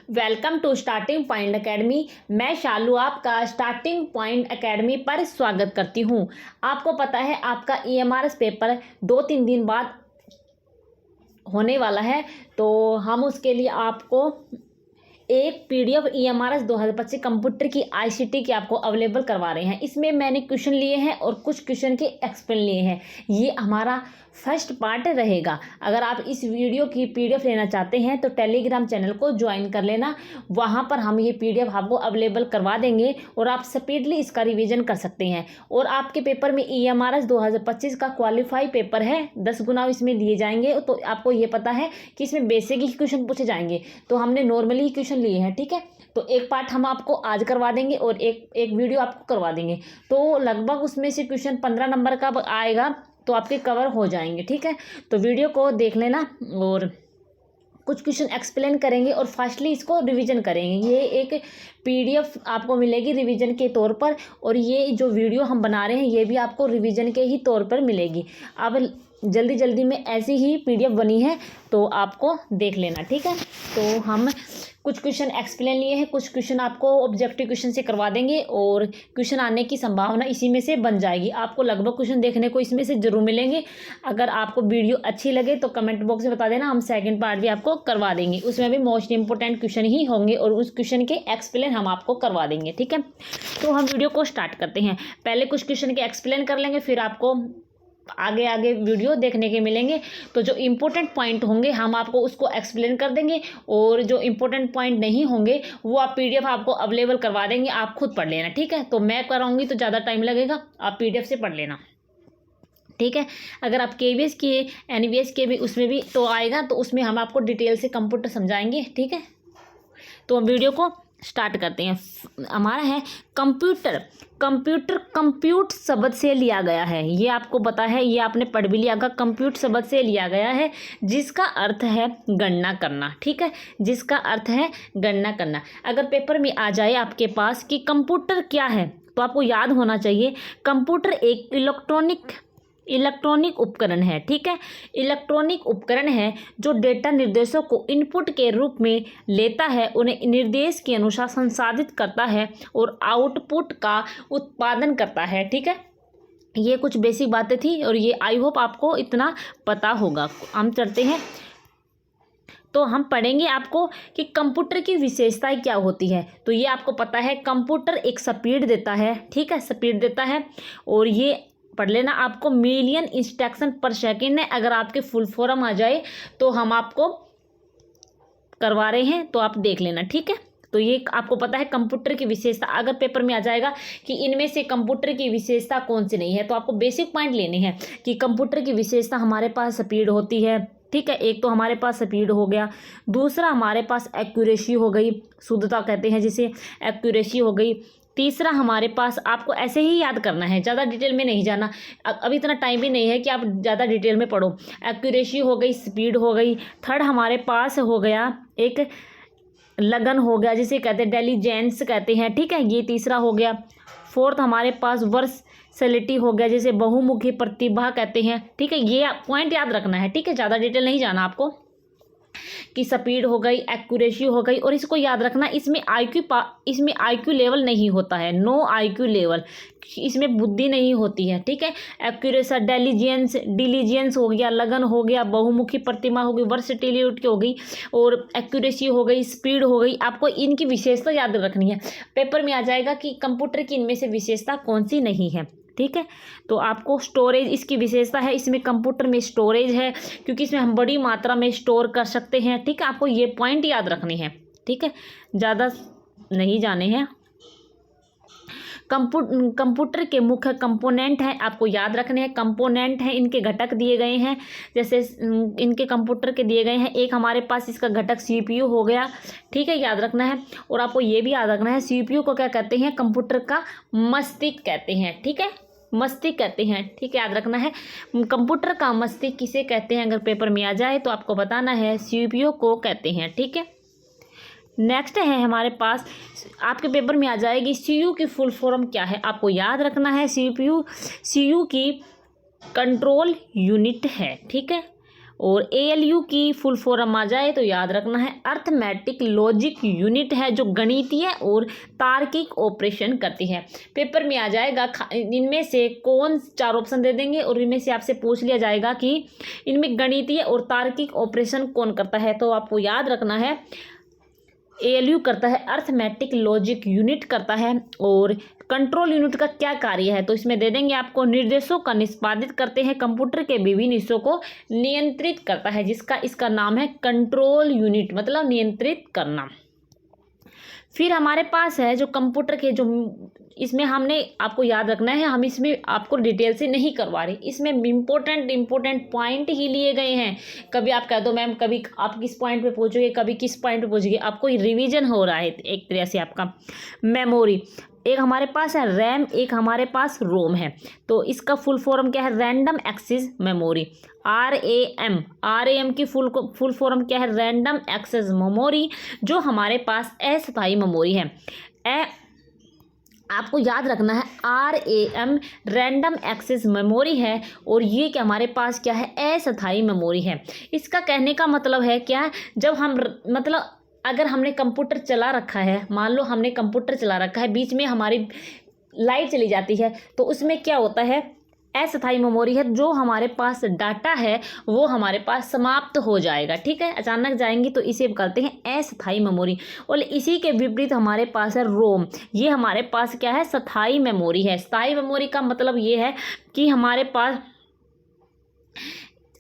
Welcome to starting point academy. मैं शालू आपका starting point academy पर स्वागत करती हूं। आपको पता है आपका EMRS पेपर 2-3 दिन बाद होने वाला है, तो हम उसके लिए आपको एक PDF EMRS 2025 कंप्यूटर की ICT की आपको अवेलेबल करवा रहे हैं। इसमें मैंने क्वेश्चन लिए हैं और कुछ क्वेश्चन के एक्सप्लेन लिए हैं। ये हमारा फर्स्ट पार्ट रहेगा। अगर आप इस वीडियो की PDF लेना चाहते हैं तो टेलीग्राम चैनल को ज्वाइन कर लेना। वहाँ पर हम ये PDF आपको अवेलेबल करवा देंगे और आप स्पीडली इसका रिवीजन कर सकते हैं। और आपके पेपर में EMRS 2025 का क्वालिफाई पेपर है, 10 गुना इसमें दिए जाएंगे। तो आपको ये पता है कि इसमें बेसिक ही क्वेश्चन पूछे जाएंगे, तो हमने नॉर्मली ही क्वेश्चन लिए हैं। ठीक है, तो एक पार्ट हम आपको आज करवा देंगे और एक वीडियो आपको करवा देंगे। तो लगभग उसमें से क्वेश्चन 15 नंबर का आएगा, तो आपके कवर हो जाएंगे। ठीक है, तो वीडियो को देख लेना और कुछ क्वेश्चन एक्सप्लेन करेंगे और फास्टली इसको रिवीजन करेंगे। ये एक PDF आपको मिलेगी रिवीजन के तौर पर, और ये जो वीडियो हम बना रहे हैं ये भी आपको रिवीजन के ही तौर पर मिलेगी। अब जल्दी जल्दी में ऐसी ही PDF बनी है, तो आपको देख लेना। ठीक है, तो हम कुछ क्वेश्चन एक्सप्लेन लिए हैं, कुछ क्वेश्चन आपको ऑब्जेक्टिव क्वेश्चन से करवा देंगे और क्वेश्चन आने की संभावना इसी में से बन जाएगी। आपको लगभग क्वेश्चन देखने को इसमें से जरूर मिलेंगे। अगर आपको वीडियो अच्छी लगे तो कमेंट बॉक्स में बता देना, हम सेकंड पार्ट भी आपको करवा देंगे। उसमें भी मोस्ट इंपॉर्टेंट क्वेश्चन ही होंगे और उस क्वेश्चन के एक्सप्लेन हम आपको करवा देंगे। ठीक है, तो हम वीडियो को स्टार्ट करते हैं। पहले कुछ क्वेश्चन के एक्सप्लेन कर लेंगे, फिर आपको आगे आगे वीडियो देखने के मिलेंगे। तो जो इम्पोर्टेंट पॉइंट होंगे हम आपको उसको एक्सप्लेन कर देंगे, और जो इम्पोर्टेंट पॉइंट नहीं होंगे वो आप PDF आपको अवेलेबल करवा देंगे, आप खुद पढ़ लेना। ठीक है, तो मैं कराऊंगी तो ज़्यादा टाइम लगेगा, आप PDF से पढ़ लेना। ठीक है, अगर आप KVS के NVS के भी उसमें भी तो आएगा, तो उसमें हम आपको डिटेल से कंप्यूटर समझाएंगे। ठीक है, तो हम वीडियो को स्टार्ट करते हैं। हमारा है कंप्यूटर। कंप्यूटर कंप्यूट शब्द से लिया गया है, ये आपको पता है, ये आपने पढ़ भी लिया होगा। कंप्यूट शब्द से लिया गया है जिसका अर्थ है गणना करना। ठीक है, जिसका अर्थ है गणना करना। अगर पेपर में आ जाए आपके पास कि कंप्यूटर क्या है, तो आपको याद होना चाहिए कंप्यूटर एक इलेक्ट्रॉनिक उपकरण है। ठीक है, इलेक्ट्रॉनिक उपकरण है जो डेटा निर्देशों को इनपुट के रूप में लेता है, उन्हें निर्देश के अनुसार संसाधित करता है और आउटपुट का उत्पादन करता है। ठीक है, ये कुछ बेसिक बातें थी और ये आई होप आपको इतना पता होगा। हम चलते हैं, तो हम पढ़ेंगे आपको कि कंप्यूटर की विशेषताएं क्या होती है। तो ये आपको पता है कंप्यूटर एक स्पीड देता है। ठीक है, स्पीड देता है, और ये पढ़ लेना आपको मिलियन इंस्ट्रक्शन पर सेकेंड है। अगर आपके फुल फॉर्म आ जाए तो हम आपको करवा रहे हैं, तो आप देख लेना। ठीक है, तो ये आपको पता है कंप्यूटर की विशेषता। अगर पेपर में आ जाएगा कि इनमें से कंप्यूटर की विशेषता कौन सी नहीं है, तो आपको बेसिक पॉइंट लेने हैं कि कंप्यूटर की विशेषता हमारे पास स्पीड होती है। ठीक है, एक तो हमारे पास स्पीड हो गया, दूसरा हमारे पास एक्यूरेसी हो गई, शुद्धता कहते हैं जिसे, एक्यूरेसी हो गई। तीसरा हमारे पास, आपको ऐसे ही याद करना है, ज़्यादा डिटेल में नहीं जाना, अभी इतना टाइम भी नहीं है कि आप ज़्यादा डिटेल में पढ़ो। एक्यूरेसी हो गई, स्पीड हो गई। थर्ड हमारे पास हो गया एक लगन हो गया, जिसे कहते हैं डेलीजेंस कहते हैं। ठीक है, ये तीसरा हो गया। फोर्थ हमारे पास वर्सैलिटी हो गया, जिसे बहुमुखी प्रतिभा कहते हैं। ठीक है, ये पॉइंट याद रखना है। ठीक है, ज़्यादा डिटेल नहीं जाना आपको, कि स्पीड हो गई, एक्यूरेसी हो गई। और इसको याद रखना, इसमें IQ लेवल नहीं होता है, नो IQ लेवल, इसमें बुद्धि नहीं होती है। ठीक है, एक्यूरेसी, डिलीजेंस हो गया, लगन हो गया, बहुमुखी प्रतिमा हो गई, वर्सटिलिटी हो गई, और एक्यूरेसी हो गई, स्पीड हो गई। आपको इनकी विशेषता याद रखनी है। पेपर में आ जाएगा कि कंप्यूटर की इनमें से विशेषता कौन सी नहीं है। ठीक है, तो आपको स्टोरेज इसकी विशेषता है, इसमें कंप्यूटर में स्टोरेज है क्योंकि इसमें हम बड़ी मात्रा में स्टोर कर सकते हैं। ठीक है, आपको ये पॉइंट याद रखने हैं। ठीक है, ज़्यादा नहीं जाने हैं। कंप्यूटर के मुख्य कंपोनेंट हैं, आपको याद रखने हैं। कंपोनेंट हैं, इनके घटक दिए गए हैं, जैसे इनके कंप्यूटर के दिए गए हैं। एक हमारे पास इसका घटक CPU हो गया। ठीक है, याद रखना है। और आपको ये भी याद रखना है, CPU को क्या कहते हैं, कंप्यूटर का मस्तिष्क कहते हैं। ठीक है, मस्तिष्क कहते हैं। ठीक है, याद रखना है, कंप्यूटर का मस्तिष्क किसे कहते हैं। अगर पेपर में आ जाए तो आपको बताना है, CPU को कहते हैं। ठीक है, नेक्स्ट है हमारे पास, आपके पेपर में आ जाएगी CPU की फुल फॉर्म क्या है, आपको याद रखना है। CPU की कंट्रोल यूनिट है। ठीक है, और ALU की फुल फॉर्म आ जाए तो याद रखना है अर्थमेटिक लॉजिक यूनिट है, जो गणितीय और तार्किक ऑपरेशन करती है। पेपर में आ जाएगा इनमें से कौन, 4 ऑप्शन दे देंगे और इनमें से आपसे पूछ लिया जाएगा कि इनमें गणितीय और तार्किक ऑपरेशन कौन करता है। तो आपको याद रखना है ALU करता है अर्थमेटिक लॉजिक यूनिट करता है। और कंट्रोल यूनिट का क्या कार्य है, तो इसमें दे देंगे आपको निर्देशों का निष्पादित करते हैं, कंप्यूटर के विभिन्न हिस्सों को नियंत्रित करता है, जिसका इसका नाम है कंट्रोल यूनिट, मतलब नियंत्रित करना। फिर हमारे पास है जो कंप्यूटर के जो, इसमें हमने आपको याद रखना है, हम इसमें आपको डिटेल से नहीं करवा रहे, इसमें इम्पोर्टेंट पॉइंट ही लिए गए हैं। कभी आप कह दो मैम कभी आप किस पॉइंट पे पहुंचोगे, कभी किस पॉइंट पे पहुंचोगे, आपको रिवीजन हो रहा है एक तरह से आपका। मेमोरी, एक हमारे पास है रैम, एक हमारे पास रोम है। तो इसका फुल फॉर्म क्या है, रैंडम एक्सेस मेमोरी, RAM की फुल फॉर्म क्या है, रैंडम एक्सेस मेमोरी, जो हमारे पास अस्थायी मेमोरी है। आपको याद रखना है RAM रैंडम एक्सेस मेमोरी है, और ये क्या हमारे पास क्या है, अस्थायी मेमोरी है। इसका कहने का मतलब है क्या, जब हम मतलब अगर हमने कंप्यूटर चला रखा है, मान लो हमने कंप्यूटर चला रखा है, बीच में हमारी लाइट चली जाती है, तो उसमें क्या होता है, अस्थायी मेमोरी है, जो हमारे पास डाटा है वो हमारे पास समाप्त हो जाएगा। ठीक है, अचानक जाएंगी तो इसे कहते हैं अस्थायी मेमोरी। और इसी के विपरीत हमारे पास है रोम, ये हमारे पास क्या है, स्थायी मेमोरी है। स्थायी मेमोरी का मतलब ये है कि हमारे पास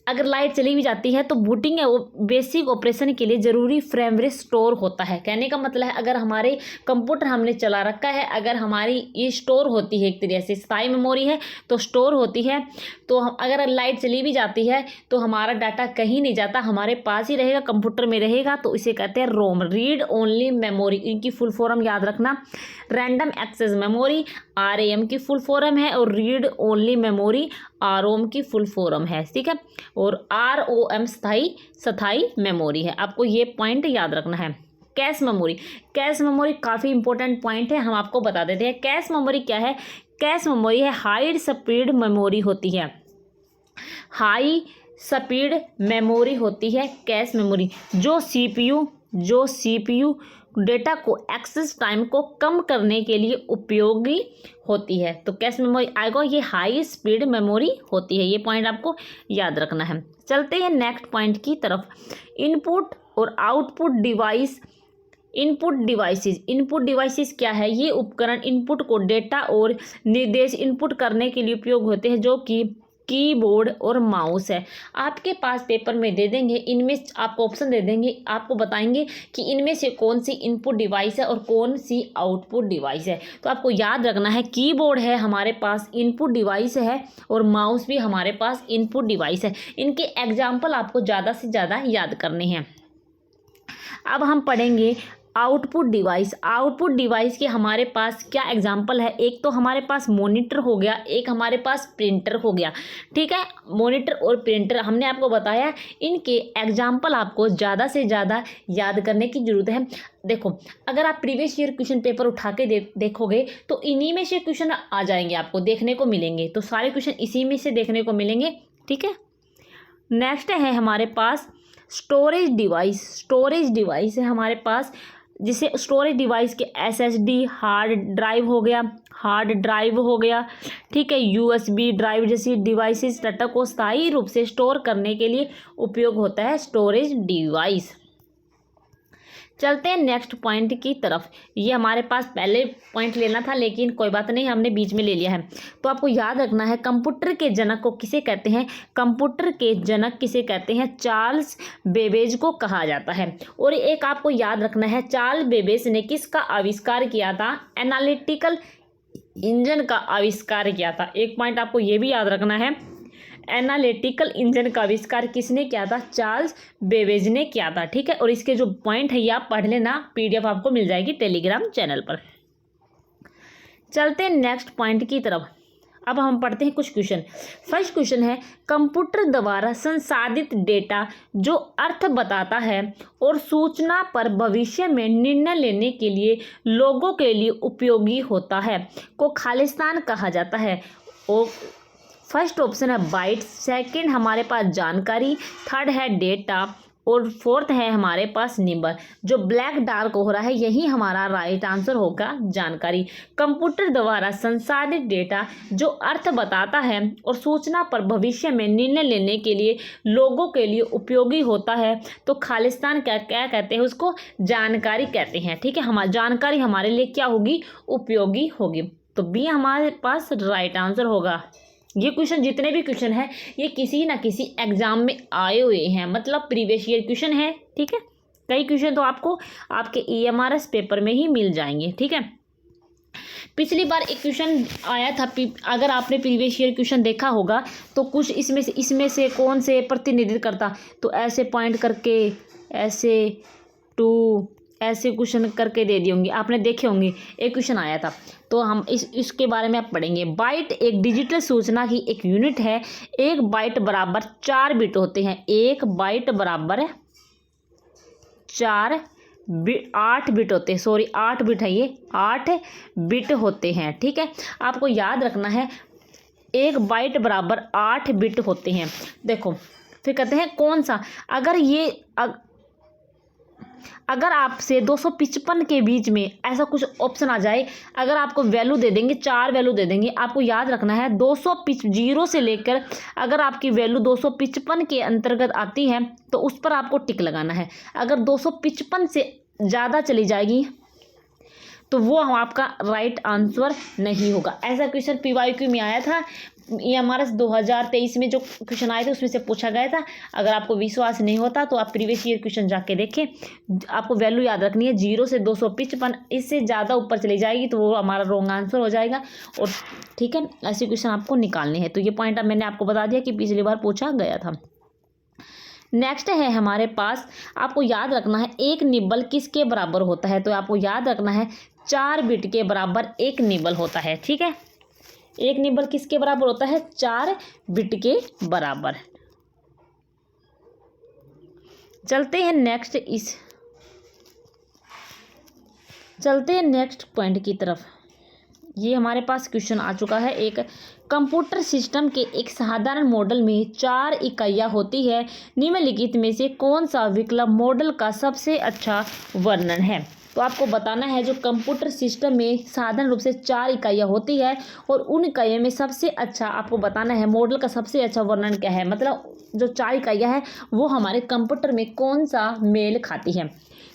अगर लाइट चली भी जाती है तो बूटिंग है वो बेसिक ऑपरेशन के लिए ज़रूरी फ्रेमवेयर स्टोर होता है। कहने का मतलब है अगर हमारे कंप्यूटर हमने चला रखा है, अगर हमारी ये स्टोर होती है, एक तरह से स्थायी मेमोरी है तो स्टोर होती है, तो अगर लाइट चली भी जाती है तो हमारा डाटा कहीं नहीं जाता, हमारे पास ही रहेगा, कंप्यूटर में रहेगा, तो इसे कहते हैं रोम, रीड ओनली मेमोरी। इनकी फुल फॉर्म याद रखना, रैंडम एक्सेस मेमोरी RAM की फुल फॉर्म है, और रीड ओनली मेमोरी ROM की फुल फॉर्म है। ठीक है, और ROM स्थायी मेमोरी है। आपको ये पॉइंट याद रखना है। कैश मेमोरी काफ़ी इंपॉर्टेंट पॉइंट है, हम आपको बता देते हैं। कैश मेमोरी क्या है, कैश मेमोरी है हाई स्पीड मेमोरी होती है, हाई स्पीड मेमोरी होती है कैश मेमोरी, जो CPU डेटा को एक्सेस टाइम को कम करने के लिए उपयोगी होती है। तो कैश मेमोरी आएगा, ये हाई स्पीड मेमोरी होती है। ये पॉइंट आपको याद रखना है। चलते हैं नेक्स्ट पॉइंट की तरफ। इनपुट और आउटपुट डिवाइस। इनपुट डिवाइसेस क्या है, ये उपकरण इनपुट को डेटा और निर्देश इनपुट करने के लिए उपयोग होते हैं, जो कि कीबोर्ड और माउस है। आपके पास पेपर में दे देंगे, इनमें आपको ऑप्शन दे देंगे, आपको बताएंगे कि इनमें से कौन सी इनपुट डिवाइस है और कौन सी आउटपुट डिवाइस है। तो आपको याद रखना है कीबोर्ड है हमारे पास इनपुट डिवाइस है, और माउस भी हमारे पास इनपुट डिवाइस है। इनके एग्जाम्पल आपको ज़्यादा से ज़्यादा याद करने हैं। अब हम पढ़ेंगे आउटपुट डिवाइस के हमारे पास क्या एग्जाम्पल है। एक तो हमारे पास मॉनिटर हो गया, एक हमारे पास प्रिंटर हो गया। ठीक है, मॉनिटर और प्रिंटर हमने आपको बताया, इनके एग्जाम्पल आपको ज़्यादा से ज़्यादा याद करने की ज़रूरत है। देखो, अगर आप प्रीवियस ईयर क्वेश्चन पेपर उठा के देखोगे तो इन्हीं में से क्वेश्चन आ जाएंगे, आपको देखने को मिलेंगे। तो सारे क्वेश्चन इसी में से देखने को मिलेंगे। ठीक है, नेक्स्ट है हमारे पास स्टोरेज डिवाइस है हमारे पास, जिसे स्टोरेज डिवाइस के SSD हार्ड ड्राइव हो गया। ठीक है, USB ड्राइव जैसी डिवाइसेस डाटा को स्थायी रूप से स्टोर करने के लिए उपयोग होता है स्टोरेज डिवाइस। चलते हैं नेक्स्ट पॉइंट की तरफ। ये हमारे पास पहले पॉइंट लेना था, लेकिन कोई बात नहीं, हमने बीच में ले लिया है। तो आपको याद रखना है कंप्यूटर के जनक को किसे कहते हैं, चार्ल्स बेबेज को कहा जाता है। और एक आपको याद रखना है, चार्ल्स बेबेज ने किसका आविष्कार किया था, एनालिटिकल इंजन का आविष्कार किया था। एक पॉइंट आपको ये भी याद रखना है, एनालिटिकल इंजन का आविष्कार किसने किया था, चार्ल्स बेबेज ने किया था। ठीक है, और इसके जो पॉइंट है ये आप पढ़ लेना, PDF आपको मिल जाएगी टेलीग्राम चैनल पर। चलते हैं नेक्स्ट पॉइंट की तरफ। अब हम पढ़ते हैं कुछ क्वेश्चन। फर्स्ट क्वेश्चन है, कंप्यूटर द्वारा संसाधित डेटा जो अर्थ बताता है और सूचना पर भविष्य में निर्णय लेने के लिए लोगों के लिए उपयोगी होता है को खालिस्तान कहा जाता है। और फर्स्ट ऑप्शन है बाइट, सेकंड हमारे पास जानकारी, थर्ड है डेटा और फोर्थ है हमारे पास निबल। जो ब्लैक डार्क हो रहा है यही हमारा राइट आंसर होगा जानकारी। कंप्यूटर द्वारा संसाधित डेटा जो अर्थ बताता है और सूचना पर भविष्य में निर्णय लेने के लिए लोगों के लिए उपयोगी होता है तो खालिस्तान क्या कहते हैं, उसको जानकारी कहते हैं। ठीक है, हमारी जानकारी हमारे लिए क्या होगी, उपयोगी होगी। तो बी हमारे पास राइट आंसर होगा। ये क्वेश्चन, जितने भी क्वेश्चन है ये किसी ना किसी एग्जाम में आए हुए हैं, मतलब प्रीवियस ईयर क्वेश्चन है। ठीक है, कई क्वेश्चन तो आपको आपके EMRS पेपर में ही मिल जाएंगे। ठीक है, पिछली बार एक क्वेश्चन आया था, अगर आपने प्रीवियस ईयर क्वेश्चन देखा होगा तो कुछ इसमें से कौन से प्रतिनिधित्व करता, तो ऐसे पॉइंट करके ऐसे टू ऐसे क्वेश्चन करके दे दिए होंगे, आपने देखे होंगे, एक क्वेश्चन आया था। तो हम इसके बारे में आप पढ़ेंगे। बाइट एक डिजिटल सूचना की एक यूनिट है। एक बाइट बराबर 4 बिट होते हैं। एक बाइट बराबर 8 बिट होते हैं, सॉरी 8 बिट है, ये 8 बिट होते हैं। ठीक है, आपको याद रखना है एक बाइट बराबर 8 बिट होते हैं। देखो फिर कहते हैं कौन सा, अगर आपसे 255 के बीच में ऐसा कुछ ऑप्शन आ जाए, अगर आपको वैल्यू दे देंगे, 4 वैल्यू दे देंगे, आपको याद रखना है 0 से लेकर अगर आपकी वैल्यू 255 के अंतर्गत आती है तो उस पर आपको टिक लगाना है। अगर 255 से ज़्यादा चली जाएगी तो वो आपका राइट आंसर नहीं होगा। ऐसा क्वेश्चन PYQ में आया था, EMRS 2023 में जो क्वेश्चन आए थे उसमें से पूछा गया था। अगर आपको विश्वास नहीं होता तो आप प्रीवियस ईयर क्वेश्चन जाके देखें। आपको वैल्यू याद रखनी है 0 से 255, इससे ज़्यादा ऊपर चली जाएगी तो वो हमारा रॉन्ग आंसर हो जाएगा। और ठीक है, ऐसे क्वेश्चन आपको निकालने हैं। तो ये पॉइंट अब मैंने आपको बता दिया कि पिछली बार पूछा गया था। नेक्स्ट है हमारे पास, आपको याद रखना है एक निबल किसके बराबर होता है, तो आपको याद रखना है 4 बिट के बराबर एक निबल होता है। ठीक है, एक निबल किसके बराबर होता है, 4 बिट के बराबर। चलते हैं नेक्स्ट पॉइंट की तरफ। ये हमारे पास क्वेश्चन आ चुका है। एक कंप्यूटर सिस्टम के एक साधारण मॉडल में 4 इकाइयाँ होती है। निम्नलिखित में से कौन सा विकल्प मॉडल का सबसे अच्छा वर्णन है। तो आपको बताना है जो कंप्यूटर सिस्टम में साधारण रूप से 4 इकाइयाँ होती है और उन इकाइयों में सबसे अच्छा आपको बताना है मॉडल का सबसे अच्छा वर्णन क्या है, मतलब जो 4 इकाइयाँ हैं वो हमारे कंप्यूटर में कौन सा मेल खाती है।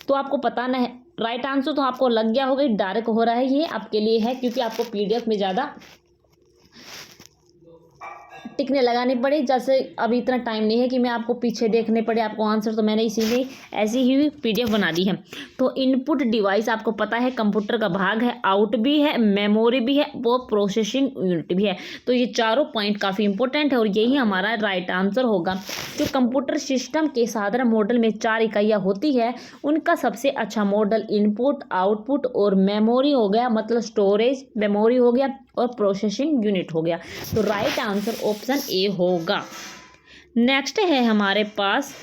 तो आपको बताना है। राइट आंसर तो आपको लग गया होगा, डार्क हो रहा है, ये आपके लिए है क्योंकि आपको PDF में ज़्यादा टिकने लगानी पड़ी। जैसे अभी इतना टाइम नहीं है कि मैं आपको पीछे देखने पड़े आपको आंसर, तो मैंने इसीलिए ऐसी ही PDF बना दी है। तो इनपुट डिवाइस आपको पता है कंप्यूटर का भाग है, आउट भी है, मेमोरी भी है, वो प्रोसेसिंग यूनिट भी है। तो ये चारों पॉइंट काफ़ी इंपॉर्टेंट है और यही हमारा राइट आंसर होगा। जो कंप्यूटर सिस्टम के साधारण मॉडल में 4 इकाइयाँ होती है उनका सबसे अच्छा मॉडल इनपुट, आउटपुट और मेमोरी हो गया, मतलब स्टोरेज मेमोरी हो गया और प्रोसेसिंग यूनिट हो गया। तो राइट आंसर ऑप्शन ए होगा। नेक्स्ट है हमारे पास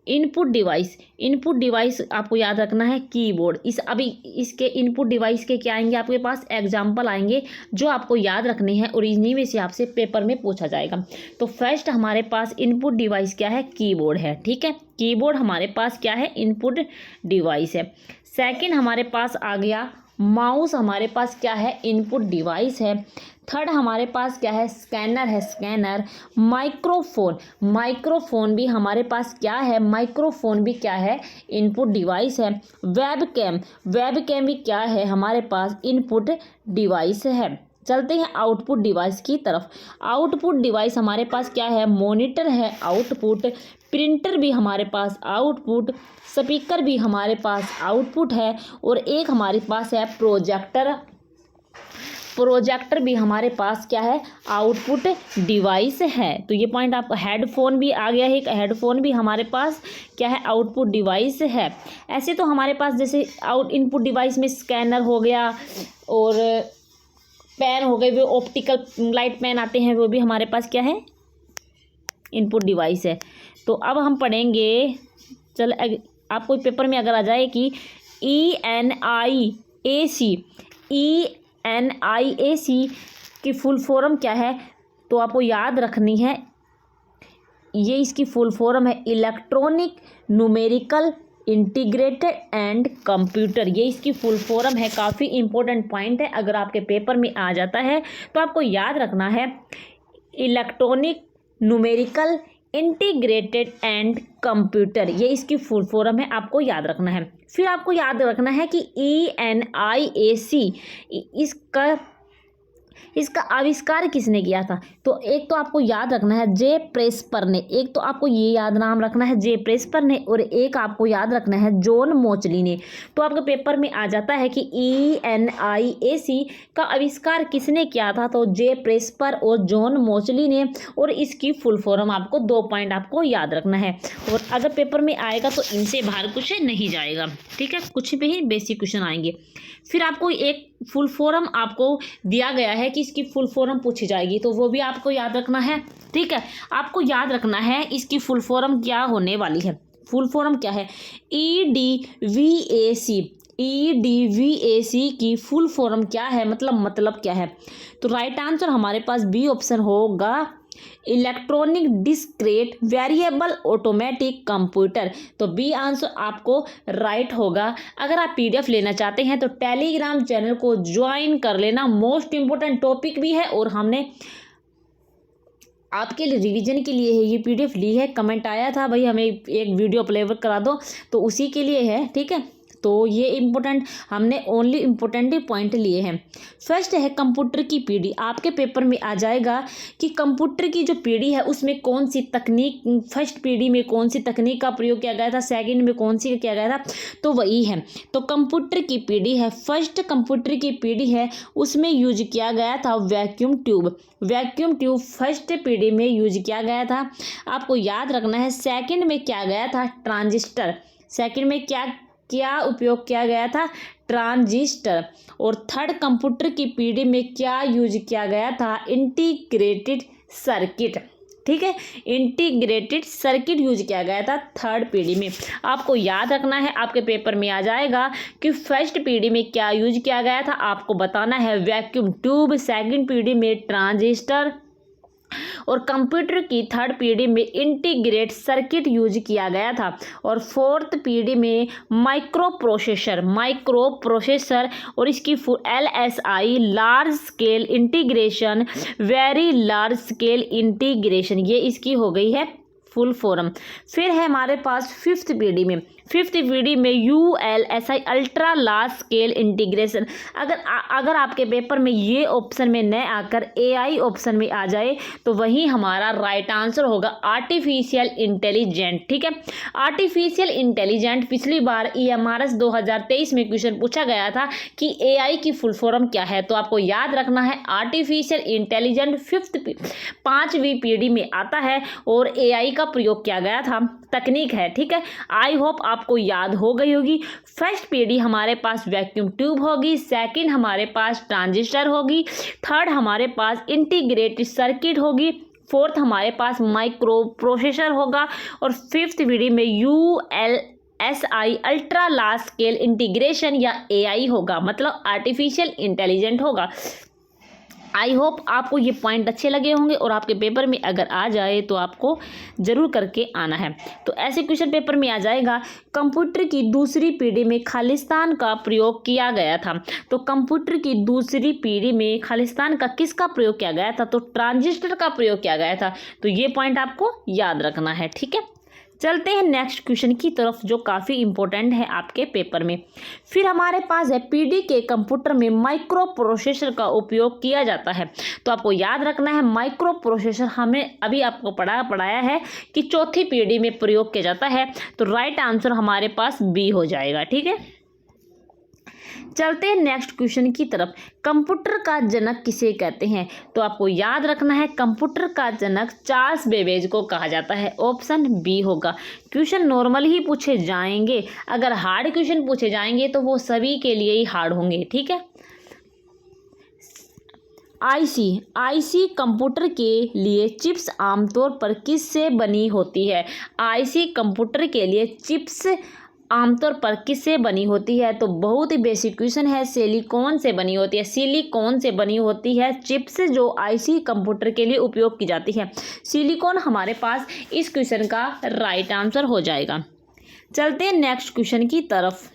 इनपुट डिवाइस। इनपुट डिवाइस आपको याद रखना है कीबोर्ड। इसके इनपुट डिवाइस के क्या आएंगे, आपके पास एग्जाम्पल आएंगे जो आपको याद रखने हैं और इन्हीं में से आपसे पेपर में पूछा जाएगा। तो फर्स्ट हमारे पास इनपुट डिवाइस क्या है, कीबोर्ड है। ठीक है, कीबोर्ड हमारे पास क्या है, इनपुट डिवाइस है। सेकंड हमारे पास आ गया माउस, हमारे पास क्या है, इनपुट डिवाइस है। थर्ड हमारे पास क्या है, स्कैनर है, स्कैनर। माइक्रोफोन भी हमारे पास क्या है, माइक्रोफोन भी क्या है, इनपुट डिवाइस है। वेबकैम भी क्या है, हमारे पास इनपुट डिवाइस है। चलते हैं आउटपुट डिवाइस की तरफ। आउटपुट डिवाइस हमारे पास क्या है, मॉनिटर है, आउटपुट। प्रिंटर भी हमारे पास आउटपुट। स्पीकर भी हमारे पास आउटपुट है और एक हमारे पास है प्रोजेक्टर भी हमारे पास क्या है, आउटपुट डिवाइस है। तो ये पॉइंट आपको, हेडफोन भी आ गया है, एक हेडफोन भी हमारे पास क्या है, आउटपुट डिवाइस है। ऐसे तो हमारे पास जैसे इनपुट डिवाइस में स्कैनर हो गया और पेन हो गए, वो ऑप्टिकल लाइट पेन आते हैं, वो भी हमारे पास क्या है, इनपुट डिवाइस है। तो अब हम पढ़ेंगे, चल आपको पेपर में अगर आ जाए कि ENIAC की फुल फॉर्म क्या है, तो आपको याद रखनी है, ये इसकी फुल फॉर्म है electronic numerical integrated and computer. ये इसकी फुल फॉर्म है। काफ़ी इंपॉर्टेंट पॉइंट है, अगर आपके पेपर में आ जाता है तो आपको याद रखना है electronic numerical integrated and computer, ये इसकी फुल फॉर्म है, आपको याद रखना है। फिर आपको याद रखना है कि ENIAC इसका आविष्कार किसने किया था, तो एक तो आपको याद रखना है जे प्रेस्पर ने, एक तो आपको ये याद नाम रखना है जे प्रेस्पर ने, और एक आपको याद रखना है जॉन मोचली ने। तो आपके पेपर में आ जाता है कि ENIAC का आविष्कार किसने किया था, तो जे प्रेस्पर और जॉन मोचली ने, और इसकी फुल फॉर्म आपको 2 पॉइंट आपको याद रखना है। और अगर पेपर में आएगा तो इनसे बाहर कुछ नहीं जाएगा, ठीक है, कुछ भी ही बेसिक क्वेश्चन आएंगे। फिर आपको एक फुल फॉर्म आपको दिया गया है कि इसकी फुल फॉर्म पूछी जाएगी, तो वो भी आपको याद रखना है, ठीक है। आपको याद रखना है इसकी फुल फॉर्म क्या होने वाली है। फुल फॉर्म क्या है, EDVAC की फुल फॉर्म क्या है, मतलब क्या है, तो राइट आंसर हमारे पास बी ऑप्शन होगा, electronic discrete variable automatic computer. तो बी आंसर आपको राइट होगा। अगर आप PDF लेना चाहते हैं तो टेलीग्राम चैनल को ज्वाइन कर लेना, मोस्ट इंपोर्टेंट टॉपिक भी है, और हमने आपके लिए रिवीजन के लिए है ये PDF ली है। कमेंट आया था भाई हमें एक वीडियो प्लेवर करा दो, तो उसी के लिए है, ठीक है। तो ये इम्पोर्टेंट हमने ओनली इम्पोर्टेंट ही पॉइंट लिए हैं। फर्स्ट है कंप्यूटर की पीढ़ी। आपके पेपर में आ जाएगा कि कंप्यूटर की जो पीढ़ी है उसमें कौन सी तकनीक, फर्स्ट पीढ़ी में कौन सी तकनीक का प्रयोग किया गया था, सेकंड में कौन सी किया गया था, तो वही है। तो कंप्यूटर की पीढ़ी है, फर्स्ट कंप्यूटर की पीढ़ी है, उसमें यूज किया गया था vacuum tube. Vacuum tube first पीढ़ी में यूज किया गया था, आपको याद रखना है। सेकंड में क्या गया था, ट्रांजिस्टर। सेकंड में क्या उपयोग किया गया था, ट्रांजिस्टर। और थर्ड कंप्यूटर की पीढ़ी में क्या यूज किया गया था, इंटीग्रेटेड सर्किट, ठीक है, इंटीग्रेटेड सर्किट यूज किया गया था थर्ड पीढ़ी में। आपको याद रखना है, आपके पेपर में आ जाएगा कि फर्स्ट पीढ़ी में क्या यूज किया गया था, आपको बताना है वैक्यूम ट्यूब, सेकंड पीढ़ी में ट्रांजिस्टर, और कंप्यूटर की थर्ड पीढ़ी में इंटीग्रेट सर्किट यूज किया गया था, और फोर्थ पीढ़ी में माइक्रो प्रोसेसर, और इसकी LSI large scale integration, very large scale integration, ये इसकी हो गई है फुल फॉर्म। फिर है हमारे पास फिफ्थ पीढ़ी में ULSI ultra large scale integration. अगर आपके पेपर में ये ऑप्शन में न आकर AI ऑप्शन में आ जाए तो वही हमारा राइट आंसर होगा आर्टिफिशियल इंटेलिजेंट, ठीक है। आर्टिफिशियल इंटेलिजेंट पिछली बार EMRS 2023 में क्वेश्चन पूछा गया था कि AI की फुल फॉर्म क्या है, तो आपको याद रखना है आर्टिफिशियल इंटेलिजेंट 5वीं पीढ़ी में आता है, और AI का प्रयोग किया गया था, तकनीक है, ठीक है। आई होप आपको याद हो गई होगी। फर्स्ट पीढ़ी हमारे पास वैक्यूम ट्यूब होगी, सेकंड हमारे पास ट्रांजिस्टर होगी, थर्ड हमारे पास इंटीग्रेटेड सर्किट होगी, फोर्थ हमारे पास माइक्रो प्रोसेसर होगा, और फिफ्थ पीढ़ी में ULSI ultra large scale integration या AI होगा, मतलब आर्टिफिशियल इंटेलिजेंट होगा। आई होप आपको ये पॉइंट अच्छे लगे होंगे, और आपके पेपर में अगर आ जाए तो आपको ज़रूर करके आना है। तो ऐसे क्वेश्चन पेपर में आ जाएगा कंप्यूटर की दूसरी पीढ़ी में खालिस्तान का प्रयोग किया गया था। तो कंप्यूटर की दूसरी पीढ़ी में खालिस्तान का किसका प्रयोग किया गया था, तो ट्रांजिस्टर का प्रयोग किया गया था। तो ये पॉइंट आपको याद रखना है, ठीक है। चलते हैं नेक्स्ट क्वेश्चन की तरफ जो काफ़ी इंपॉर्टेंट है आपके पेपर में। फिर हमारे पास है पीढ़ी के कंप्यूटर में माइक्रो प्रोसेसर का उपयोग किया जाता है। तो आपको याद रखना है माइक्रो प्रोसेसर हमें अभी आपको पढ़ाया है कि चौथी पीढ़ी में प्रयोग किया जाता है, तो राइट आंसर हमारे पास बी हो जाएगा, ठीक है। चलते हैं नेक्स्ट क्वेश्चन की तरफ। कंप्यूटर का जनक किसे कहते हैं, तो आपको याद रखना है कंप्यूटर का जनक चार्ल्स बेबेज को कहा जाता है, ऑप्शन बी होगा। क्वेश्चन नॉर्मल ही पूछे जाएंगे, अगर हार्ड क्वेश्चन पूछे जाएंगे तो वो सभी के लिए ही हार्ड होंगे, ठीक है। आईसी कंप्यूटर के लिए चिप्स आमतौर पर किससे बनी होती है। आईसी कंप्यूटर के लिए चिप्स आमतौर पर किससे बनी होती है? तो बहुत ही बेसिक क्वेश्चन है, सिलिकॉन से बनी होती है। सिलिकॉन से बनी होती है चिप्स जो आईसी कंप्यूटर के लिए उपयोग की जाती है। सिलिकॉन हमारे पास इस क्वेश्चन का राइट आंसर हो जाएगा। चलते हैं नेक्स्ट क्वेश्चन की तरफ।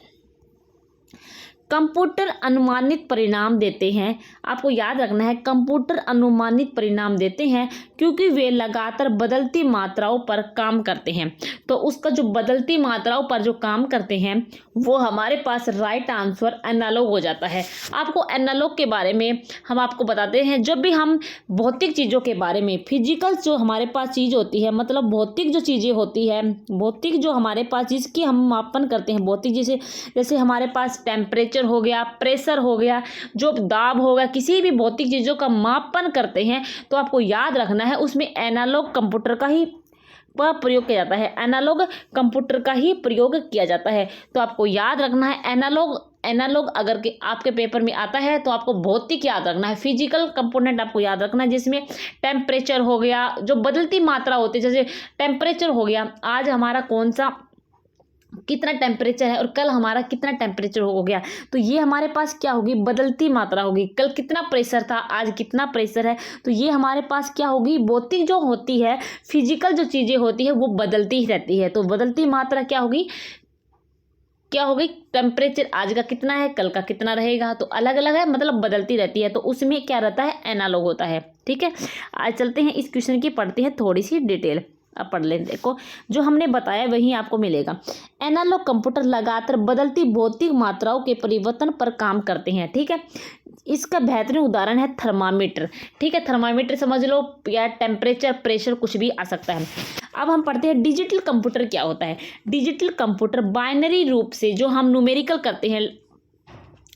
कंप्यूटर अनुमानित परिणाम देते हैं। आपको याद रखना है, कंप्यूटर अनुमानित परिणाम देते हैं क्योंकि वे लगातार बदलती मात्राओं पर काम करते हैं। तो उसका जो बदलती मात्राओं पर जो काम करते हैं वो हमारे पास राइट आंसर एनालॉग हो जाता है। आपको एनालॉग के बारे में हम आपको बताते हैं, जब भी हम भौतिक चीज़ों के बारे में, फिजिकल जो हमारे पास चीज़ होती है, मतलब भौतिक जो चीज़ें होती है, भौतिक जो हमारे पास जिसकी हम मापन करते हैं, भौतिक जैसे हमारे पास टेम्परेचर हो गया, प्रेशर हो गया, जो दाब हो गया, किसी भी भौतिक चीज़ों का मापन करते हैं तो आपको याद रखना है उसमें एनालॉग कंप्यूटर का ही प्रयोग किया जाता है। एनालॉग कंप्यूटर का ही प्रयोग किया जाता है। तो आपको याद रखना है एनालॉग अगर के आपके पेपर में आता है तो आपको भौतिक याद रखना है, फिजिकल कंपोनेंट आपको याद रखना है, जिसमें टेम्परेचर हो गया, जो बदलती मात्रा होती है, जैसे टेम्परेचर हो गया, आज हमारा कौन सा कितना टेम्परेचर है और कल हमारा कितना टेम्परेचर हो गया, तो ये हमारे पास क्या होगी, बदलती मात्रा होगी। कल कितना प्रेशर था, आज कितना प्रेशर है, तो ये हमारे पास क्या होगी, भौतिक जो होती है, फिजिकल जो चीज़ें होती है वो बदलती ही रहती है। तो बदलती मात्रा क्या होगी, टेम्परेचर आज का कितना है, कल का कितना रहेगा, तो अलग अलग है, मतलब बदलती रहती है। तो उसमें क्या रहता है, एनालॉग होता है। ठीक है, आज चलते हैं इस क्वेश्चन की, पढ़ते हैं थोड़ी सी डिटेल। अब पढ़ लें, देखो जो हमने बताया वही आपको मिलेगा। एनालॉग कंप्यूटर लगातार बदलती भौतिक मात्राओं के परिवर्तन पर काम करते हैं। ठीक है, इसका बेहतरीन उदाहरण है थर्मामीटर। ठीक है, थर्मामीटर समझ लो, या टेम्परेचर, प्रेशर, कुछ भी आ सकता है। अब हम पढ़ते हैं डिजिटल कंप्यूटर क्या होता है। डिजिटल कंप्यूटर बाइनरी रूप से जो हम न्यूमेरिकल करते हैं,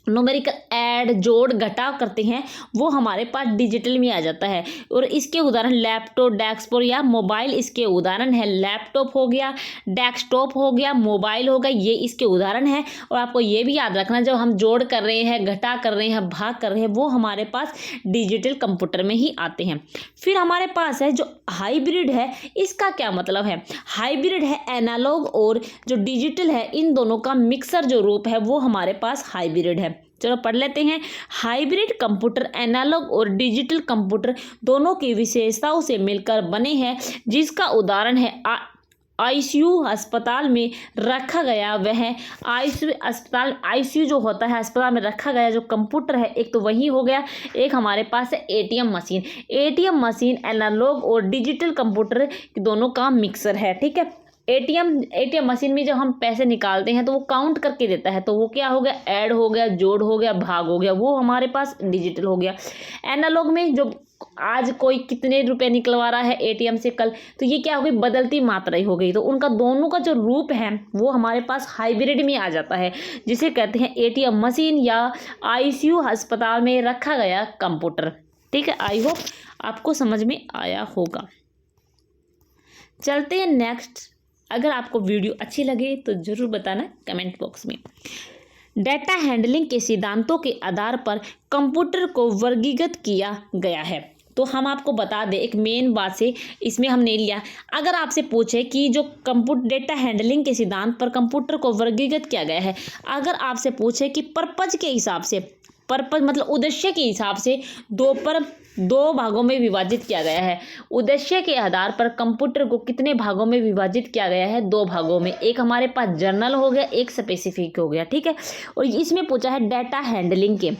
न्यूमेरिकल ऐड, जोड़, घटाव करते हैं, वो हमारे पास डिजिटल में आ जाता है। और इसके उदाहरण लैपटॉप, डेस्कटॉप या मोबाइल इसके उदाहरण है। लैपटॉप हो गया, डेस्कटॉप हो गया, मोबाइल हो गया, ये इसके उदाहरण है। और आपको ये भी याद रखना, जब हम जोड़ कर रहे हैं, घटा कर रहे हैं, भाग कर रहे हैं, वो हमारे पास डिजिटल कंप्यूटर में ही आते हैं। फिर हमारे पास है जो हाइब्रिड है, इसका क्या मतलब है, हाइब्रिड है एनालॉग और जो डिजिटल है, इन दोनों का मिक्सर जो रूप है वो हमारे पास हाइब्रिड है। चलो पढ़ लेते हैं। हाइब्रिड कंप्यूटर एनालॉग और डिजिटल कंप्यूटर दोनों की विशेषताओं से मिलकर बने हैं, जिसका उदाहरण है आईसीयू अस्पताल में रखा गया वह आईसीयू जो होता है अस्पताल में रखा गया जो कंप्यूटर है, एक तो वही हो गया, एक हमारे पास है ATM machine. ATM machine analog और डिजिटल कंप्यूटर दोनों का मिक्सर है। ठीक है, एटीएम मशीन में जब हम पैसे निकालते हैं तो वो काउंट करके देता है, तो वो क्या हो गया, ऐड हो गया, जोड़ हो गया, भाग हो गया, वो हमारे पास डिजिटल हो गया। एनालॉग में जो आज कोई कितने रुपए निकलवा रहा है एटीएम से कल, तो ये क्या हो गई, बदलती मात्रा ही हो गई। तो उनका दोनों का जो रूप है वो हमारे पास हाइब्रिड में आ जाता है, जिसे कहते हैं एटीएम मशीन या आईसीयू अस्पताल में रखा गया कंप्यूटर। ठीक है, आई होप आपको समझ में आया होगा। चलते हैं नेक्स्ट। अगर आपको वीडियो अच्छी लगे तो ज़रूर बताना कमेंट बॉक्स में। डेटा हैंडलिंग के सिद्धांतों के आधार पर कंप्यूटर को वर्गीकृत किया गया है। तो हम आपको बता दें, एक मेन बात से इसमें हमने लिया, अगर आपसे पूछे कि जो डेटा हैंडलिंग के सिद्धांत पर कंप्यूटर को वर्गीकृत किया गया है, अगर आपसे पूछे कि पर्पज के हिसाब से, पर्पज मतलब उद्देश्य के हिसाब से दो भागों में विभाजित किया गया है। उद्देश्य के आधार पर कंप्यूटर को कितने भागों में विभाजित किया गया है, 2 भागों में। एक हमारे पास जर्नल हो गया, एक स्पेसिफिक हो गया। ठीक है, और इसमें पूछा है डेटा हैंडलिंग के,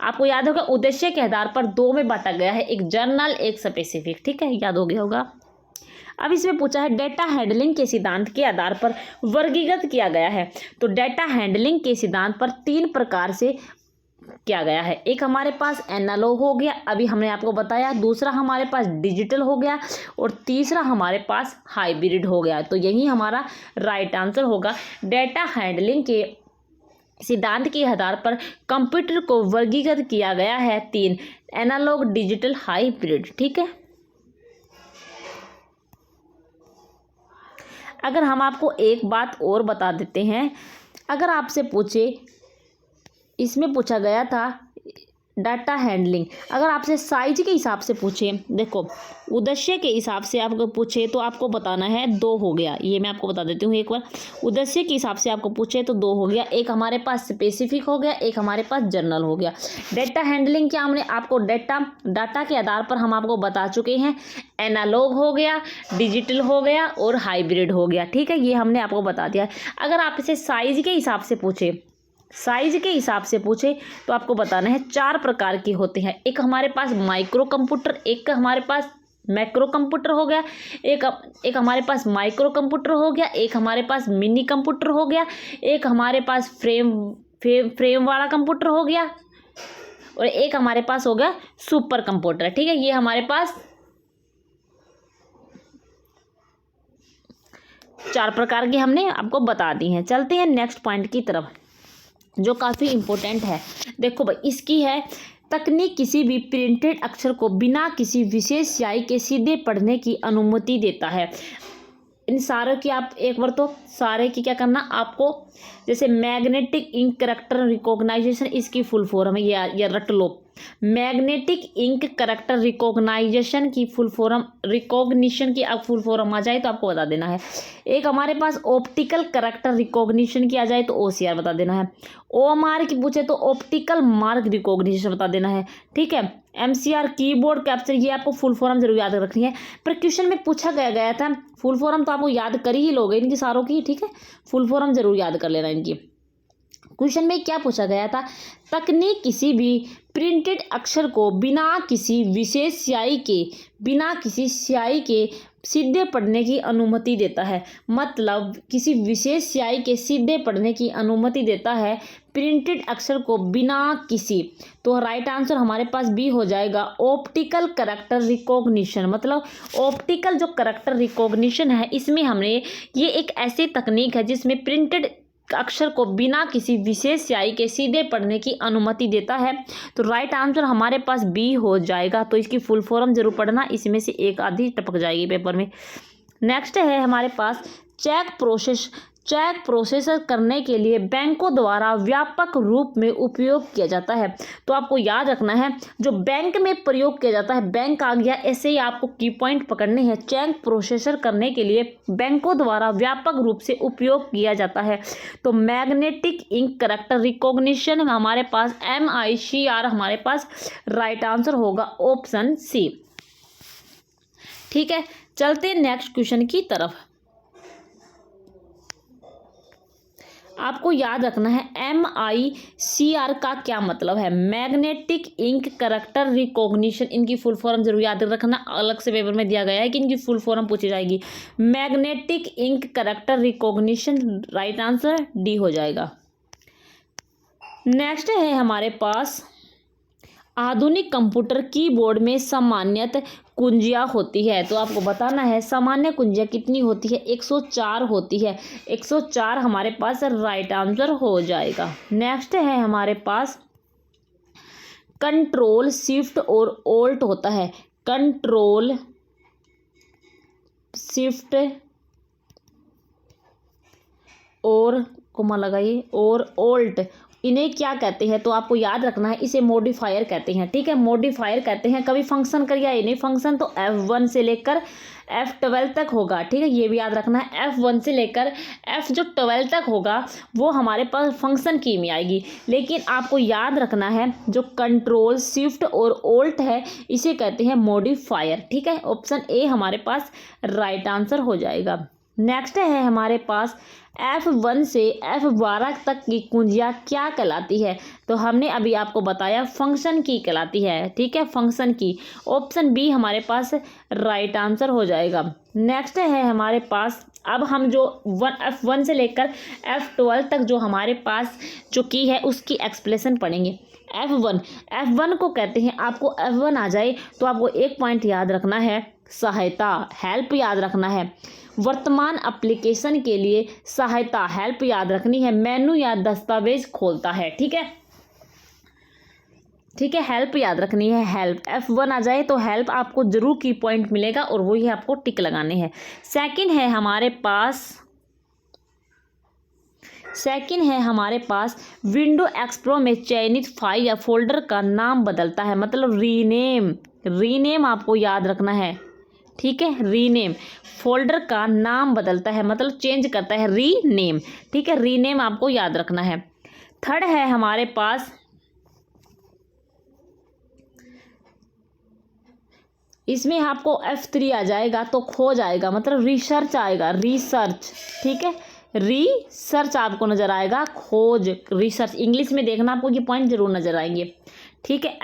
आपको याद होगा उद्देश्य के आधार पर 2 में बांटा गया है, एक जर्नल, एक स्पेसिफिक। ठीक है, याद हो गया होगा। अब इसमें पूछा है डेटा हैंडलिंग के सिद्धांत के आधार पर वर्गीकृत किया गया है। तो डेटा हैंडलिंग के सिद्धांत पर 3 प्रकार से किया गया है। एक हमारे पास एनालॉग हो गया, अभी हमने आपको बताया, दूसरा हमारे पास डिजिटल हो गया, और तीसरा हमारे पास हाइब्रिड हो गया। तो यही हमारा राइट आंसर होगा। डेटा हैंडलिंग के सिद्धांत के आधार पर कंप्यूटर को वर्गीकृत किया गया है 3, एनालॉग, डिजिटल, हाइब्रिड। ठीक है, अगर हम आपको एक बात और बता देते हैं, अगर आपसे पूछे, इसमें पूछा गया था डाटा हैंडलिंग। अगर आपसे साइज के हिसाब से पूछे, देखो उद्देश्य के हिसाब से आपको पूछे तो आपको बताना है 2 हो गया। ये मैं आपको बता देती हूँ एक बार, उद्देश्य के हिसाब से आपको पूछे तो 2 हो गया। एक हमारे पास स्पेसिफिक हो गया, एक हमारे पास जनरल हो गया। डाटा हैंडलिंग क्या, हमने आपको डाटा के आधार पर हम आपको बता चुके हैं। एनालॉग हो गया, डिजिटल हो गया और हाइब्रिड हो गया। ठीक है, ये हमने आपको बता दिया। अगर आप इसे साइज के हिसाब से पूछे तो आपको बताना है 4 प्रकार के होते हैं। एक हमारे पास माइक्रो कंप्यूटर, एक हमारे पास मैक्रो कंप्यूटर हो गया, एक हमारे पास माइक्रो कंप्यूटर हो गया, एक हमारे पास मिनी कंप्यूटर हो गया, एक हमारे पास फ्रेम वाला कंप्यूटर हो गया और एक हमारे पास हो गया सुपर कंप्यूटर। ठीक है, ये हमारे पास 4 प्रकार के हमने आपको बता दी हैं। चलते हैं नेक्स्ट पॉइंट की तरफ जो काफ़ी इम्पोर्टेंट है। देखो भाई, इसकी है तकनीक किसी भी प्रिंटेड अक्षर को बिना किसी विशेष स्याही के सीधे पढ़ने की अनुमति देता है। इन सारों की आप एक बार तो सारे की क्या करना आपको, जैसे मैग्नेटिक इंक कैरेक्टर रिकॉग्नाइजेशन, इसकी फुल फॉर्म है, ये रट लो। मैग्नेटिक इंक कैरेक्टर रिकॉग्नाइजेशन की फुल फॉर्म, रिकॉग्निशन की आप फुल फॉर्म आ जाए तो आपको बता देना है। एक हमारे पास ऑप्टिकल कैरेक्टर रिकॉग्निशन की आ जाए तो OCR बता देना है। OMR की पूछे तो ऑप्टिकल मार्क रिकॉग्निशन बता देना है। ठीक है, MCR कीबोर्ड कैप्चर, ये आपको फुल फॉर्म जरूर याद रखनी है। पर क्वेश्चन में पूछा गया था, फुल फॉर्म तो आपको याद कर ही लोगे इनकी सारों की। ठीक है, फुल फॉर्म जरूर याद कर लेना इनकी। क्वेश्चन में क्या पूछा गया था, तकनीक किसी भी प्रिंटेड अक्षर को बिना किसी विशेष स्याही के सीधे पढ़ने की अनुमति देता है। मतलब किसी विशेष स्याही के सीधे पढ़ने की अनुमति देता है प्रिंटेड अक्षर को बिना किसी, तो राइट आंसर हमारे पास बी हो जाएगा, ऑप्टिकल कैरेक्टर रिकॉग्निशन। मतलब ऑप्टिकल जो कैरेक्टर रिकॉग्निशन है, इसमें हमने ये एक ऐसी तकनीक है जिसमें प्रिंटेड अक्षर को बिना किसी विशेष स्याही के सीधे पढ़ने की अनुमति देता है। तो राइट आंसर हमारे पास बी हो जाएगा। तो इसकी फुल फॉर्म जरूर पढ़ना, इसमें से एक आधी टपक जाएगी पेपर में। नेक्स्ट है हमारे पास चेक प्रोसेसर करने के लिए बैंकों द्वारा व्यापक रूप में उपयोग किया जाता है। तो आपको याद रखना है जो बैंक में प्रयोग किया जाता है, बैंक आ गया, ऐसे ही आपको की पॉइंट पकड़ने हैं। चेक प्रोसेसर करने के लिए बैंकों द्वारा व्यापक रूप से उपयोग किया जाता है। तो मैग्नेटिक इंक कैरेक्टर रिकॉग्निशन हमारे पास MICR हमारे पास राइट आंसर होगा ऑप्शन सी। ठीक है, चलते नेक्स्ट क्वेश्चन की तरफ। आपको याद रखना है MICR का क्या मतलब है, मैग्नेटिक इंक कैरेक्टर रिकॉग्निशन। इनकी फुल फॉर्म जरूर याद रखना, अलग से पेपर में दिया गया है कि इनकी फुल फॉर्म पूछी जाएगी। Magnetic ink character recognition, right answer D हो जाएगा। नेक्स्ट है हमारे पास आधुनिक कंप्यूटर कीबोर्ड में सामान्यतः कुंजियाँ होती है। तो आपको बताना है सामान्य कुंजियाँ कितनी होती है, 104 होती है। 104 हमारे पास राइट आंसर हो जाएगा। नेक्स्ट है हमारे पास कंट्रोल शिफ्ट और ऑल्ट होता है। कंट्रोल शिफ्ट और कोमा लगाइए और ऑल्ट, इन्हें क्या कहते हैं, तो आपको याद रखना है इसे मॉडिफायर कहते हैं। ठीक है, मॉडिफायर कहते हैं। कभी फंक्शन करिए इन्हें फंक्शन, तो F1 से लेकर F12 तक होगा। ठीक है, ये भी याद रखना है, F1 से लेकर F12 तक होगा वो हमारे पास फंक्शन की में आएगी। लेकिन आपको याद रखना है जो कंट्रोल शिफ्ट और ऑल्ट है इसे कहते हैं मॉडिफायर। ठीक है, ऑप्शन ए हमारे पास राइट आंसर हो जाएगा। नेक्स्ट है हमारे पास F1 से F12 तक की कुंजियाँ क्या कहलाती है, तो हमने अभी आपको बताया फंक्शन की कहलाती है। ठीक है, फंक्शन की, ऑप्शन बी हमारे पास राइट आंसर हो जाएगा। नेक्स्ट है हमारे पास, अब हम जो F1 से लेकर F12 तक जो हमारे पास जो की है उसकी एक्सप्लेनेशन पढ़ेंगे। F1 को कहते हैं, आपको F1 आ जाए तो आपको एक पॉइंट याद रखना है, सहायता, हेल्प याद रखना है। वर्तमान एप्लीकेशन के लिए सहायता, हेल्प याद रखनी है। मेनू या दस्तावेज खोलता है। ठीक है, हेल्प याद रखनी है, हेल्प। F1 आ जाए तो हेल्प आपको जरूर की पॉइंट मिलेगा और वही आपको टिक लगाने हैं। सेकंड है हमारे पास सेकंड है हमारे पास विंडो एक्सप्लो में चयनित फाइल या फोल्डर का नाम बदलता है, मतलब रीनेम आपको याद रखना है, ठीक है। रीनेम फोल्डर का नाम बदलता है, मतलब चेंज करता है, रीनेम, ठीक है। रीनेम आपको याद रखना है। थर्ड है हमारे पास, इसमें आपको F3 आ जाएगा तो खो जाएगा, मतलब रिसर्च आएगा, रिसर्च, ठीक है। रिसर्च आपको नजर आएगा, खोज, रिसर्च। इंग्लिश में देखना आपको ये पॉइंट जरूर नजर आएंगे, ठीक है।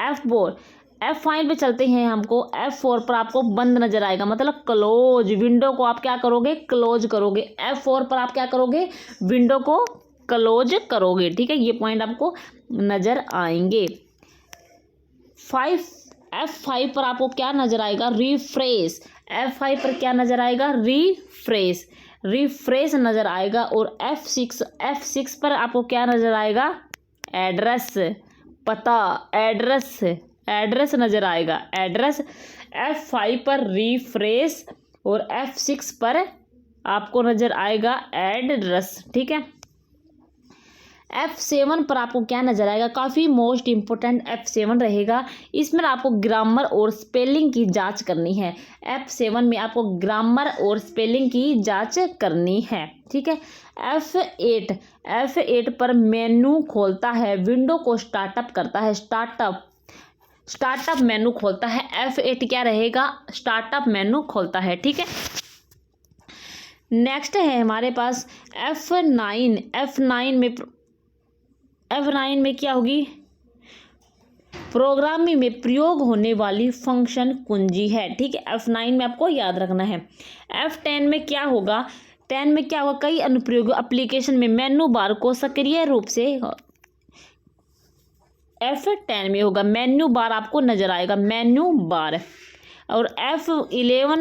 F5 पे चलते हैं, हमको F4 पर आपको बंद नजर आएगा, मतलब क्लोज। विंडो को आप क्या करोगे, क्लोज करोगे। F4 पर आप क्या करोगे, विंडो को क्लोज करोगे, ठीक है। ये पॉइंट आपको नजर आएंगे। F5 पर आपको क्या नजर आएगा, रिफ्रेश। F5 पर क्या नजर आएगा, रिफ्रेश नजर आएगा। और F6 पर आपको क्या नजर आएगा, एड्रेस, पता, एड्रेस नजर आएगा, एड्रेस। F5 पर रिफ्रेश और F6 पर आपको नजर आएगा एड्रेस, ठीक है। F7 पर आपको क्या नजर आएगा, काफ़ी मोस्ट इम्पोर्टेंट F7 रहेगा। इसमें आपको ग्रामर और स्पेलिंग की जांच करनी है। F7 में आपको ग्रामर और स्पेलिंग की जांच करनी है, ठीक है। F8 पर मेनू खोलता है, विंडो को स्टार्टअप करता है, स्टार्टअप मेनू खोलता है। F8 क्या रहेगा, स्टार्टअप मेनू खोलता है, ठीक है। नेक्स्ट है हमारे पास F9 में क्या होगी, प्रोग्रामिंग में प्रयोग होने वाली फंक्शन कुंजी है, ठीक है। F9 में आपको याद रखना है। F10 में क्या होगा, कई अनुप्रयोगी एप्लीकेशन में मेनू बार को सक्रिय रूप से, F10 में होगा मेन्यू बार आपको नजर आएगा, मेन्यू बार। और F11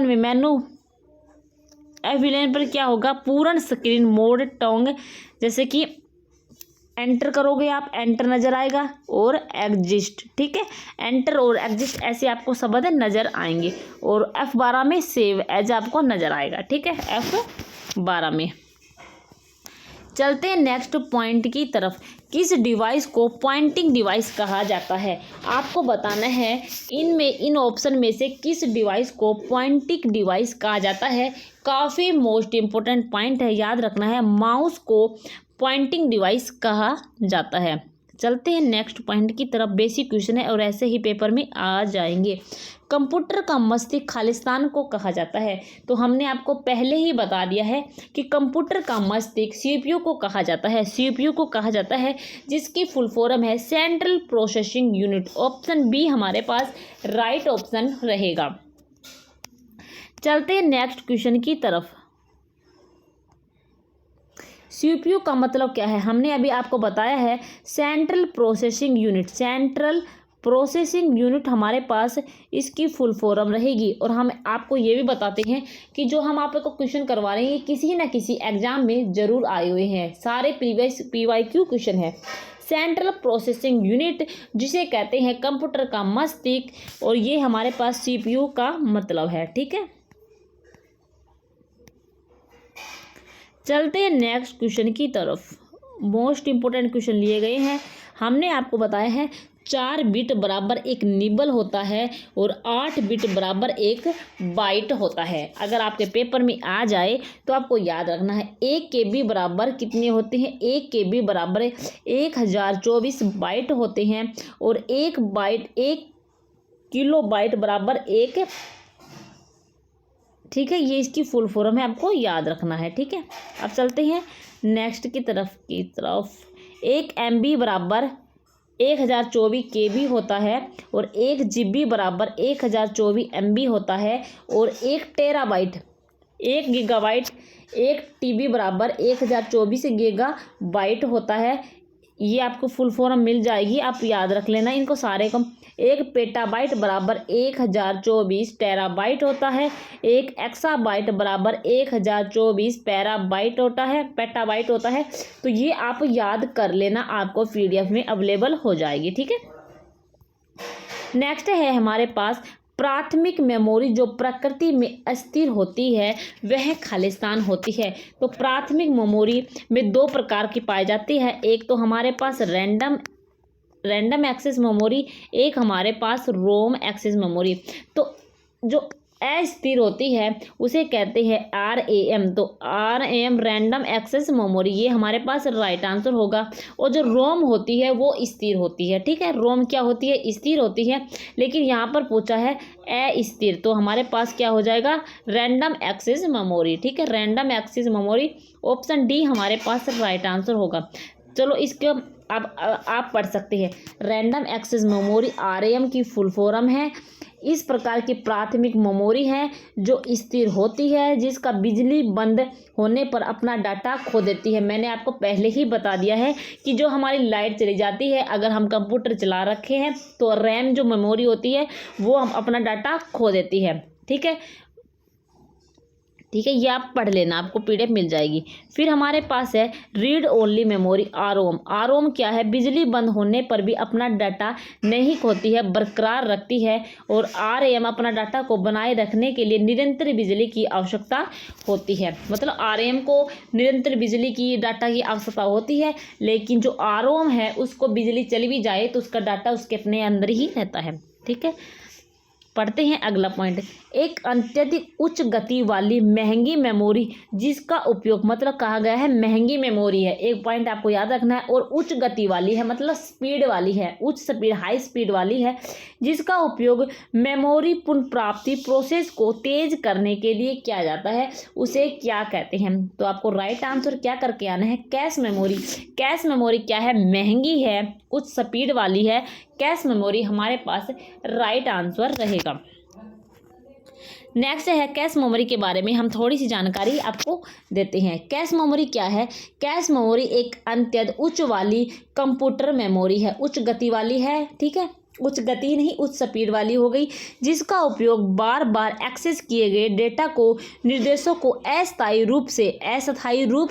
में F11 पर क्या होगा, पूर्ण स्क्रीन मोड टोंग, जैसे कि एंटर करोगे आप, एंटर नजर आएगा, और एग्जिस्ट, ठीक है। एंटर और एग्जिस्ट ऐसे आपको शब्द नजर आएंगे। और F12 में सेव एज आपको नजर आएगा, ठीक है। F12 में चलते हैं नेक्स्ट पॉइंट की तरफ। किस डिवाइस को पॉइंटिंग डिवाइस कहा जाता है, आपको बताना है इन ऑप्शन में से किस डिवाइस को पॉइंटिंग डिवाइस कहा जाता है। काफ़ी मोस्ट इम्पोर्टेंट पॉइंट है, याद रखना है, माउस को पॉइंटिंग डिवाइस कहा जाता है। चलते हैं नेक्स्ट पॉइंट की तरफ। बेसिक क्वेश्चन है और ऐसे ही पेपर में आ जाएंगे। कंप्यूटर का मस्तिष्क खालिस्तान को कहा जाता है, तो हमने आपको पहले ही बता दिया है कि कंप्यूटर का मस्तिष्क CPU को कहा जाता है, जिसकी फुल फॉर्म है central processing unit. Option B हमारे पास राइट ऑप्शन रहेगा। चलते हैं नेक्स्ट क्वेश्चन की तरफ। CPU का मतलब क्या है, हमने अभी आपको बताया है सेंट्रल प्रोसेसिंग यूनिट हमारे पास इसकी फुल फॉर्म रहेगी। और हम आपको ये भी बताते हैं कि जो हम आपको क्वेश्चन करवा रहे हैं ये किसी न किसी एग्जाम में जरूर आए हुए हैं, सारे प्रीवियस PYQ क्वेश्चन है। सेंट्रल प्रोसेसिंग यूनिट जिसे कहते हैं कंप्यूटर का मस्तिष्क, और ये हमारे पास CPU का मतलब है, ठीक है। चलते हैं नेक्स्ट क्वेश्चन की तरफ। मोस्ट इम्पोर्टेंट क्वेश्चन लिए गए हैं। हमने आपको बताया है 4 बिट बराबर एक निबल होता है और 8 बिट बराबर एक बाइट होता है। अगर आपके पेपर में आ जाए तो आपको याद रखना है 1 KB बराबर कितने होते हैं, 1 KB बराबर 1024 बाइट होते हैं। और 1 किलोबाइट बराबर एक, ठीक है, ये इसकी फुल फॉर्म है, आपको याद रखना है, ठीक है। अब चलते हैं नेक्स्ट की तरफ। 1 MB बराबर 1024 KB होता है और 1 GB बराबर 1024 MB होता है। और 1 टेराबाइट 1 गीगाबाइट 1 TB बराबर 1024 गीगाबाइट होता है। ये आपको फुल फॉर्म मिल जाएगी, आप याद रख लेना इनको सारे को। 1 पेटाबाइट बराबर 1024 टेराबाइट होता है। 1 एक्साबाइट बराबर 1024 पेटाबाइट होता है। तो ये आप याद कर लेना, आपको PDF में अवेलेबल हो जाएगी, ठीक है। नेक्स्ट है हमारे पास प्राथमिक मेमोरी जो प्रकृति में अस्थिर होती है वह खालिस्तान होती है। तो प्राथमिक मेमोरी में दो प्रकार की पाई जाती है, एक तो हमारे पास रैंडम एक्सेस मेमोरी, एक हमारे पास रोम एक्सेस मेमोरी। तो जो अस्थिर होती है उसे कहते हैं RAM। तो RAM रैंडम एक्सेस मेमोरी, ये हमारे पास राइट आंसर होगा। और जो रोम होती है वो स्थिर होती है। ठीक है, रोम क्या होती है? स्थिर होती है, लेकिन यहाँ पर पूछा है अस्थिर, तो हमारे पास क्या हो जाएगा? Random access memory. ठीक है, random access memory, option D हमारे पास राइट आंसर होगा। चलो इसके अब आप पढ़ सकते हैं, रैंडम एक्सेस मेमोरी RAM की फुल फॉर्म है। इस प्रकार की प्राथमिक मेमोरी है जो स्थिर होती है, जिसका बिजली बंद होने पर अपना डाटा खो देती है। मैंने आपको पहले ही बता दिया है कि जो हमारी लाइट चली जाती है, अगर हम कंप्यूटर चला रखे हैं तो रैम जो मेमोरी होती है वो हम अपना डाटा खो देती है। ठीक है, ठीक है, ये आप पढ़ लेना, आपको PDF मिल जाएगी। फिर हमारे पास है read only memory ROM। ROM क्या है? बिजली बंद होने पर भी अपना डाटा नहीं खोती है, बरकरार रखती है। और RAM अपना डाटा को बनाए रखने के लिए निरंतर बिजली की आवश्यकता होती है। मतलब RAM को निरंतर बिजली की, डाटा की आवश्यकता होती है, लेकिन जो ROM है उसको बिजली चली भी जाए तो उसका डाटा उसके अपने अंदर ही रहता है। ठीक है, पढ़ते हैं अगला पॉइंट। एक अत्यधिक उच्च गति वाली महंगी मेमोरी जिसका उपयोग, मतलब कहा गया है महंगी मेमोरी है, एक पॉइंट आपको याद रखना है, और उच्च गति वाली है, मतलब स्पीड वाली है, उच्च स्पीड हाई स्पीड वाली है, जिसका उपयोग मेमोरी पुनर्प्राप्ति प्रोसेस को तेज करने के लिए किया जाता है, उसे क्या कहते हैं? तो आपको राइट आंसर क्या करके आना है? Cache memory. कैश मेमोरी क्या है? महंगी है, उच्च स्पीड वाली है, कैश मेमोरी हमारे पास राइट आंसर रहेगा। नेक्स्ट है कैश मेमोरी के बारे में हम थोड़ी सी जानकारी आपको देते हैं। कैश मेमोरी क्या है? कैश मेमोरी एक अत्यंत उच्च वाली कंप्यूटर मेमोरी है, उच्च गति वाली है। ठीक है, उच्च गति नहीं, उच्च स्पीड वाली हो गई, जिसका उपयोग बार बार एक्सेस किए गए डेटा को, निर्देशों को अस्थायी रूप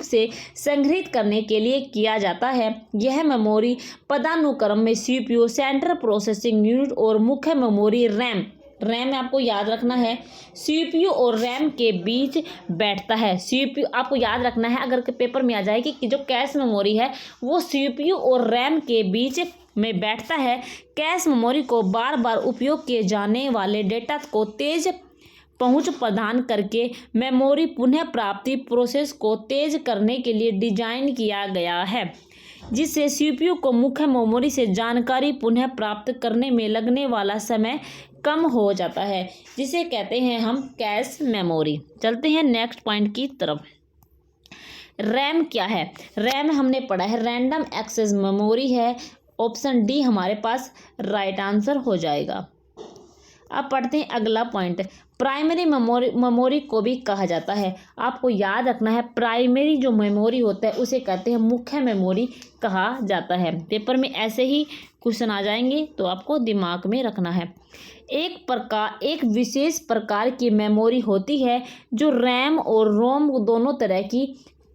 से संग्रहित करने के लिए किया जाता है। यह मेमोरी पदानुक्रम में CPU सेंट्रल प्रोसेसिंग यूनिट और मुख्य मेमोरी रैम आपको याद रखना है, CPU और रैम के बीच बैठता है। CPU आपको याद रखना है, अगर पेपर में आ जाएगी कि जो कैश मेमोरी है वो CPU और रैम के बीच में बैठता है। कैश मेमोरी को बार बार उपयोग किए जाने वाले डेटा को तेज पहुंच प्रदान करके मेमोरी पुनः प्राप्ति प्रोसेस को तेज करने के लिए डिजाइन किया गया है, जिससे CPU को मुख्य मेमोरी से जानकारी पुनः प्राप्त करने में लगने वाला समय कम हो जाता है, जिसे कहते हैं हम कैश मेमोरी। चलते हैं नेक्स्ट पॉइंट की तरफ। रैम क्या है? रैम हमने पढ़ा है रैंडम एक्सेस मेमोरी है, ऑप्शन डी हमारे पास राइट आंसर हो जाएगा। अब पढ़ते हैं अगला पॉइंट। प्राइमरी मेमोरी को भी कहा जाता है। आपको याद रखना है, प्राइमरी जो मेमोरी होता है उसे कहते हैं मुख्य मेमोरी कहा जाता है। पेपर में ऐसे ही क्वेश्चन आ जाएंगे, तो आपको दिमाग में रखना है। एक विशेष प्रकार की मेमोरी होती है जो रैम और रोम दोनों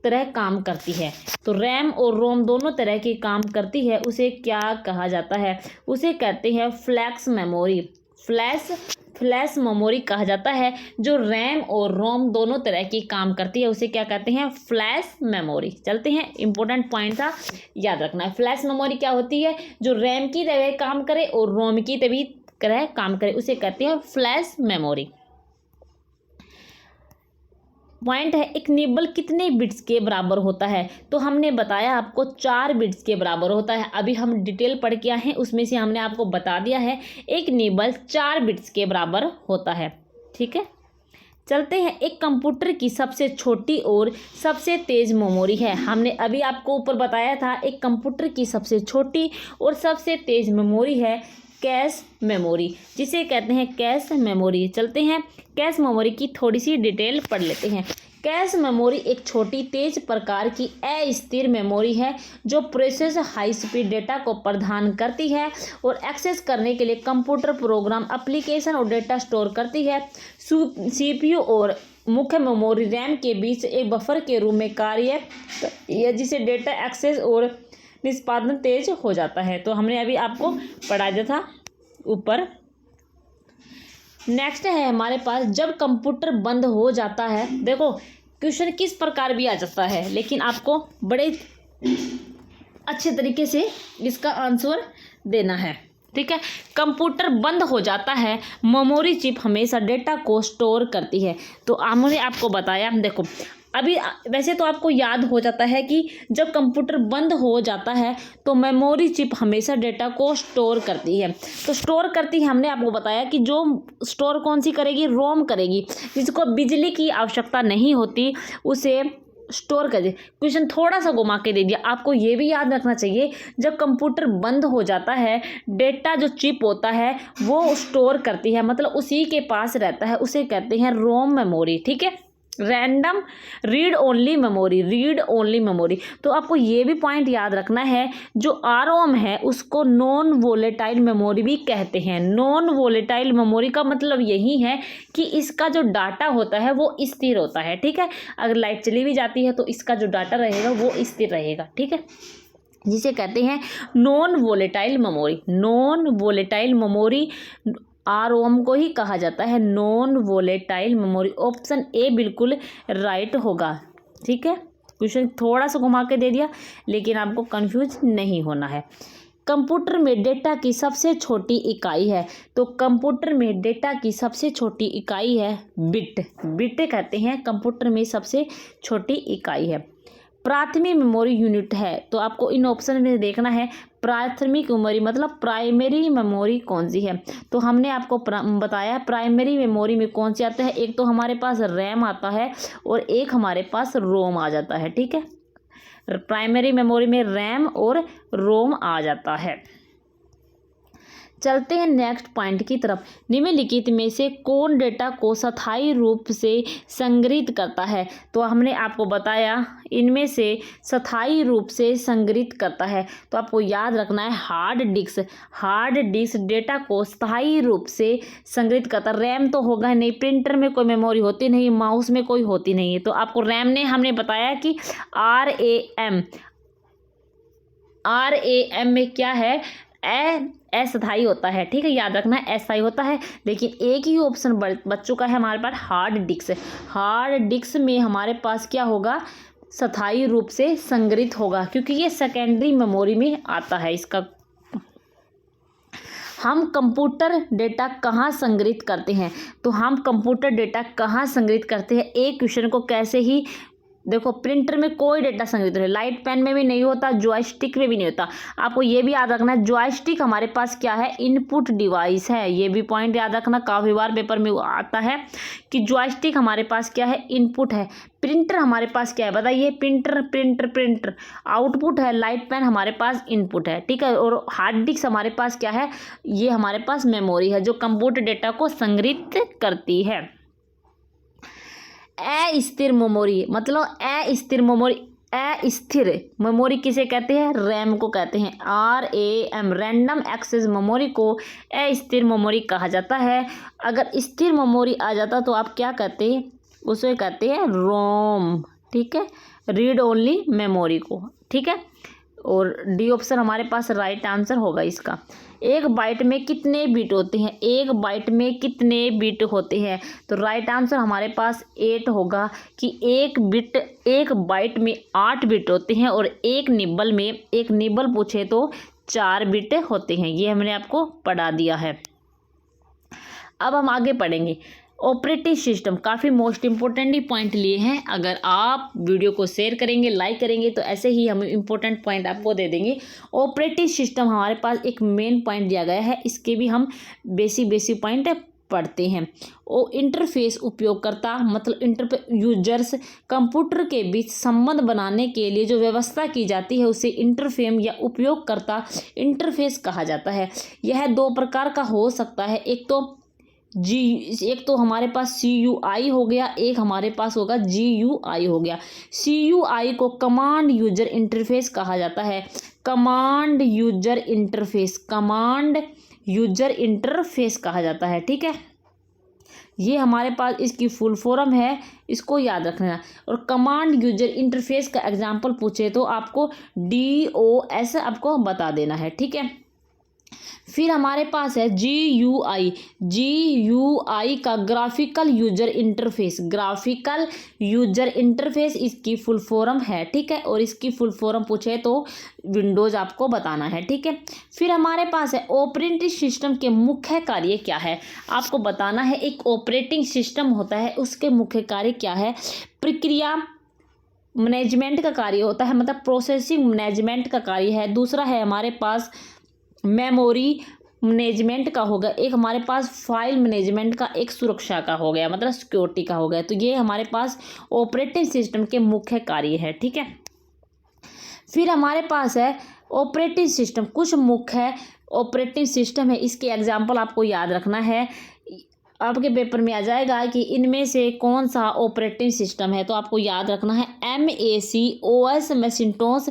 तरह काम करती है। तो रैम और रोम दोनों तरह की काम करती है, उसे क्या कहा जाता है? उसे कहते हैं फ्लैश मेमोरी। फ्लैश मेमोरी कहा जाता है जो रैम और रोम दोनों तरह की काम करती है, उसे क्या कहते हैं? Flash memory. चलते हैं, इंपॉर्टेंट पॉइंट था, याद रखना है। फ्लैश मेमोरी क्या होती है? जो रैम की तरह काम करे और रोम की तरह काम करे, उसे कहते हैं फ्लैश मेमोरी। पॉइंट है, एक निबल कितने बिट्स के बराबर होता है? तो हमने बताया आपको 4 बिट्स के बराबर होता है। अभी हम डिटेल पढ़ के आए हैं, उसमें से हमने आपको बता दिया है एक निबल 4 बिट्स के बराबर होता है। ठीक है, चलते हैं। एक कंप्यूटर की सबसे छोटी और सबसे तेज मेमोरी है। हमने अभी आपको ऊपर बताया था, एक कंप्यूटर की सबसे छोटी और सबसे तेज मेमोरी है कैश मेमोरी, जिसे कहते हैं कैश मेमोरी। चलते हैं, कैश मेमोरी की थोड़ी सी डिटेल पढ़ लेते हैं। कैश मेमोरी एक छोटी तेज प्रकार की अस्थिर मेमोरी है जो प्रोसेस हाई स्पीड डेटा को प्रदान करती है और एक्सेस करने के लिए कंप्यूटर प्रोग्राम, एप्लीकेशन और डेटा स्टोर करती है। CPU और मुख्य मेमोरी रैम के बीच एक बफर के रूप में कार्य करती है, जिसे डेटा एक्सेस और निष्पादन तेज हो जाता है। तो हमने अभी आपको पढ़ाया था ऊपर। नेक्स्ट है हमारे पास जब कंप्यूटर बंद हो जाता है। देखो क्वेश्चन किस प्रकार भी आ जाता है, लेकिन आपको बड़े अच्छे तरीके से इसका आंसर देना है, ठीक है। कंप्यूटर बंद हो जाता है, मेमोरी चिप हमेशा डेटा को स्टोर करती है। तो हमने आपको बताया, देखो अभी वैसे तो आपको याद हो जाता है कि जब कंप्यूटर बंद हो जाता है तो मेमोरी चिप हमेशा डेटा को स्टोर करती है। तो स्टोर करती है, हमने आपको बताया कि जो स्टोर कौन सी करेगी, रोम करेगी, जिसको बिजली की आवश्यकता नहीं होती उसे स्टोर कर दे। क्वेश्चन थोड़ा सा घुमा के दे दिया। आपको ये भी याद रखना चाहिए जब कंप्यूटर बंद हो जाता है डेटा जो चिप होता है वो स्टोर करती है, मतलब उसी के पास रहता है, उसे कहते हैं रोम मेमोरी, ठीक है। Random read only memory, read only memory. तो आपको ये भी पॉइंट याद रखना है, जो आरओएम है उसको नॉन वोलेटाइल मेमोरी भी कहते हैं। नॉन वोलेटाइल मेमोरी का मतलब यही है कि इसका जो डाटा होता है वो स्थिर होता है, ठीक है। अगर लाइट चली भी जाती है तो इसका जो डाटा रहेगा वो स्थिर रहेगा, ठीक है, जिसे कहते हैं non volatile memory. Non volatile memory ROM को ही कहा जाता है, non volatile memory. Option A बिल्कुल राइट होगा, ठीक है। क्वेश्चन थोड़ा सा घुमा के दे दिया, लेकिन आपको कंफ्यूज नहीं होना है। कंप्यूटर में डेटा की सबसे छोटी इकाई है, तो कंप्यूटर में डेटा की सबसे छोटी इकाई है बिट। बिट कहते हैं कंप्यूटर में सबसे छोटी इकाई है। प्राथमिक मेमोरी यूनिट है, तो आपको इन ऑप्शन में देखना है प्राथमिक मेमोरी मतलब प्राइमरी मेमोरी कौन सी है। तो हमने आपको बताया प्राइमरी मेमोरी में कौन सी आता है, एक तो हमारे पास रैम आता है और एक हमारे पास रोम आ जाता है, ठीक है। प्राइमरी मेमोरी में रैम और रोम आ जाता है। चलते हैं नेक्स्ट पॉइंट की तरफ। निम्नलिखित में से कौन डेटा को स्थायी रूप से संग्रहित करता है। तो हमने आपको बताया इनमें से स्थायी रूप से संग्रहित करता है, तो आपको याद रखना है hard disk. Hard disk data को स्थायी रूप से संग्रहित करता। रैम तो होगा नहीं, प्रिंटर में कोई मेमोरी होती नहीं, माउस में कोई होती नहीं है। तो आपको रैम ने हमने बताया कि RAM में क्या है, अस्थायी होता है, ठीक है, याद रखना है अस्थायी होता है। लेकिन एक ही ऑप्शन बच चुका है हमारे पास हार्ड डिस्क। हार्ड डिस्क में हमारे पास क्या होगा, स्थायी रूप से संग्रहित होगा, क्योंकि ये सेकेंडरी मेमोरी में आता है इसका। हम कंप्यूटर डेटा कहाँ संग्रहित करते हैं, तो हम कंप्यूटर डेटा कहाँ संग्रहित करते हैं, एक क्वेश्चन को कैसे ही देखो, प्रिंटर में कोई डेटा संग्रहित नहीं, लाइट पेन में भी नहीं होता, जॉयस्टिक में भी नहीं होता। आपको ये भी याद रखना है जॉयस्टिक हमारे पास क्या है, इनपुट डिवाइस है। ये भी पॉइंट याद रखना, काफ़ी बार पेपर में आता है कि जॉयस्टिक हमारे पास क्या है, इनपुट है। प्रिंटर हमारे पास क्या है बताइए, प्रिंटर आउटपुट है। लाइट पेन हमारे पास इनपुट है, ठीक है। और हार्ड डिस्क हमारे पास क्या है, ये हमारे पास मेमोरी है जो कंप्यूटर डेटा को संग्रहित करती है। अस्थिर मेमोरी मतलब अस्थिर मेमोरी, अस्थिर मेमोरी किसे कहते हैं, रैम को कहते हैं। RAM रैंडम एक्सेस मेमोरी को अस्थिर मेमोरी कहा जाता है। अगर स्थिर मेमोरी आ जाता तो आप क्या कहते हैं, उसे कहते हैं रोम, ठीक है, रीड ओनली मेमोरी को, ठीक है। और डी ऑप्शन हमारे पास राइट आंसर होगा इसका। एक बाइट में कितने बिट होते हैं, एक बाइट में कितने बिट होते हैं, तो राइट आंसर हमारे पास 8 होगा कि एक बाइट में 8 बिट होते हैं और एक निबल पूछे तो 4 बिट होते हैं। ये हमने आपको पढ़ा दिया है। अब हम आगे पढ़ेंगे ऑपरेटिंग सिस्टम। काफ़ी मोस्ट इम्पोर्टेंट ही पॉइंट लिए हैं। अगर आप वीडियो को शेयर करेंगे, लाइक करेंगे, तो ऐसे ही हम इम्पोर्टेंट पॉइंट आपको दे देंगे। ऑपरेटिंग सिस्टम हमारे पास एक मेन पॉइंट दिया गया है, इसके भी हम बेसिक पॉइंट पढ़ते हैं। वो इंटरफेस उपयोगकर्ता मतलब यूजर्स कंप्यूटर के बीच संबंध बनाने के लिए जो व्यवस्था की जाती है उसे इंटरफेस या उपयोगकर्ता इंटरफेस कहा जाता है। यह 2 प्रकार का हो सकता है, एक तो हमारे पास CUI हो गया, एक हमारे पास होगा GUI हो गया। CUI को कमांड यूजर इंटरफेस कहा जाता है। कमांड यूजर इंटरफेस कहा जाता है, ठीक है। ये हमारे पास इसकी फुल फॉर्म है, इसको याद रखना। और कमांड यूजर इंटरफेस का एग्जांपल पूछे तो आपको DOS आपको बता देना है, ठीक है। फिर हमारे पास है GUI। GUI का graphical user interface. Graphical user interface इसकी फुल फॉर्म है, ठीक है। और इसकी फुल फॉर्म पूछे तो विंडोज आपको बताना है, ठीक है। फिर हमारे पास है ऑपरेटिंग सिस्टम के मुख्य कार्य क्या है, आपको बताना है। एक ऑपरेटिंग सिस्टम होता है, उसके मुख्य कार्य क्या है। प्रक्रिया मैनेजमेंट का कार्य होता है, मतलब प्रोसेसिंग मैनेजमेंट का कार्य है। दूसरा है हमारे पास मेमोरी मैनेजमेंट का होगा। एक हमारे पास फाइल मैनेजमेंट का, एक सुरक्षा का हो गया, मतलब सिक्योरिटी का हो गया। तो ये हमारे पास ऑपरेटिंग सिस्टम के मुख्य कार्य है, ठीक है। फिर हमारे पास है ऑपरेटिंग सिस्टम, कुछ मुख्य ऑपरेटिंग सिस्टम है, इसके एग्जाम्पल आपको याद रखना है। आपके पेपर में आ जाएगा कि इनमें से कौन सा ऑपरेटिंग सिस्टम है, तो आपको याद रखना है MAC OS Macintosh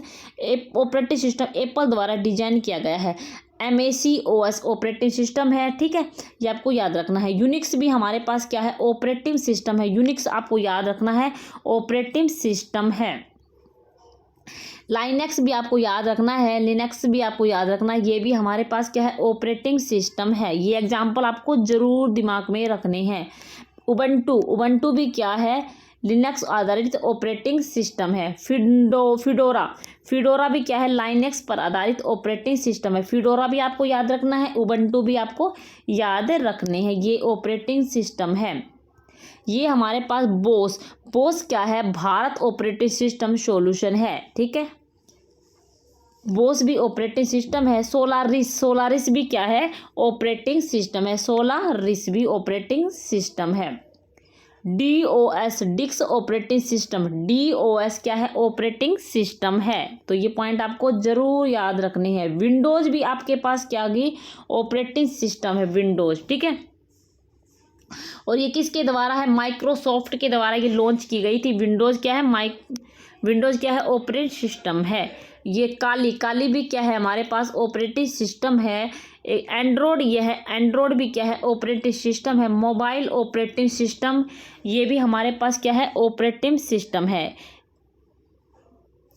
operating system Apple द्वारा डिजाइन किया गया है। MAC OS ऑपरेटिंग सिस्टम है, ठीक है, ये आपको याद रखना है। यूनिक्स भी हमारे पास क्या है, ऑपरेटिंग सिस्टम है। यूनिक्स आपको याद रखना है, ऑपरेटिंग सिस्टम है। लाइनेक्स भी आपको याद रखना है, लिनक्स भी आपको याद रखना है, ये भी हमारे पास क्या है, ऑपरेटिंग सिस्टम है। ये एग्जाम्पल आपको जरूर दिमाग में रखने हैं। उबंटू भी क्या है, लिनक्स आधारित ऑपरेटिंग सिस्टम है। फिडोरा भी क्या है, लाइनेक्स पर आधारित ऑपरेटिंग सिस्टम है। फिडोरा भी आपको याद रखना है, उबंटू भी आपको याद रखने हैं, ये ऑपरेटिंग सिस्टम है। ये हमारे पास बोस क्या है, भारत ऑपरेटिंग सिस्टम सॉल्यूशन है, ठीक है। बोस भी ऑपरेटिंग सिस्टम है। सोलारिस भी क्या है, ऑपरेटिंग सिस्टम है। सोलारिस भी ऑपरेटिंग सिस्टम है। डिक्स ऑपरेटिंग सिस्टम। DOS क्या है, ऑपरेटिंग सिस्टम है। तो ये पॉइंट आपको जरूर याद रखने हैं। विंडोज भी आपके पास क्या गई, ऑपरेटिंग सिस्टम है विंडोज, ठीक है। और ये किसके द्वारा है, माइक्रोसॉफ्ट के द्वारा ये लॉन्च की गई थी। विंडोज क्या है, ऑपरेटिंग सिस्टम है। ये काली भी क्या है, हमारे पास ऑपरेटिंग सिस्टम है। एंड्रॉयड, ये है एंड्रॉयड भी क्या है, ऑपरेटिंग सिस्टम है। मोबाइल ऑपरेटिंग सिस्टम, ये भी हमारे पास क्या है, ऑपरेटिंग सिस्टम है।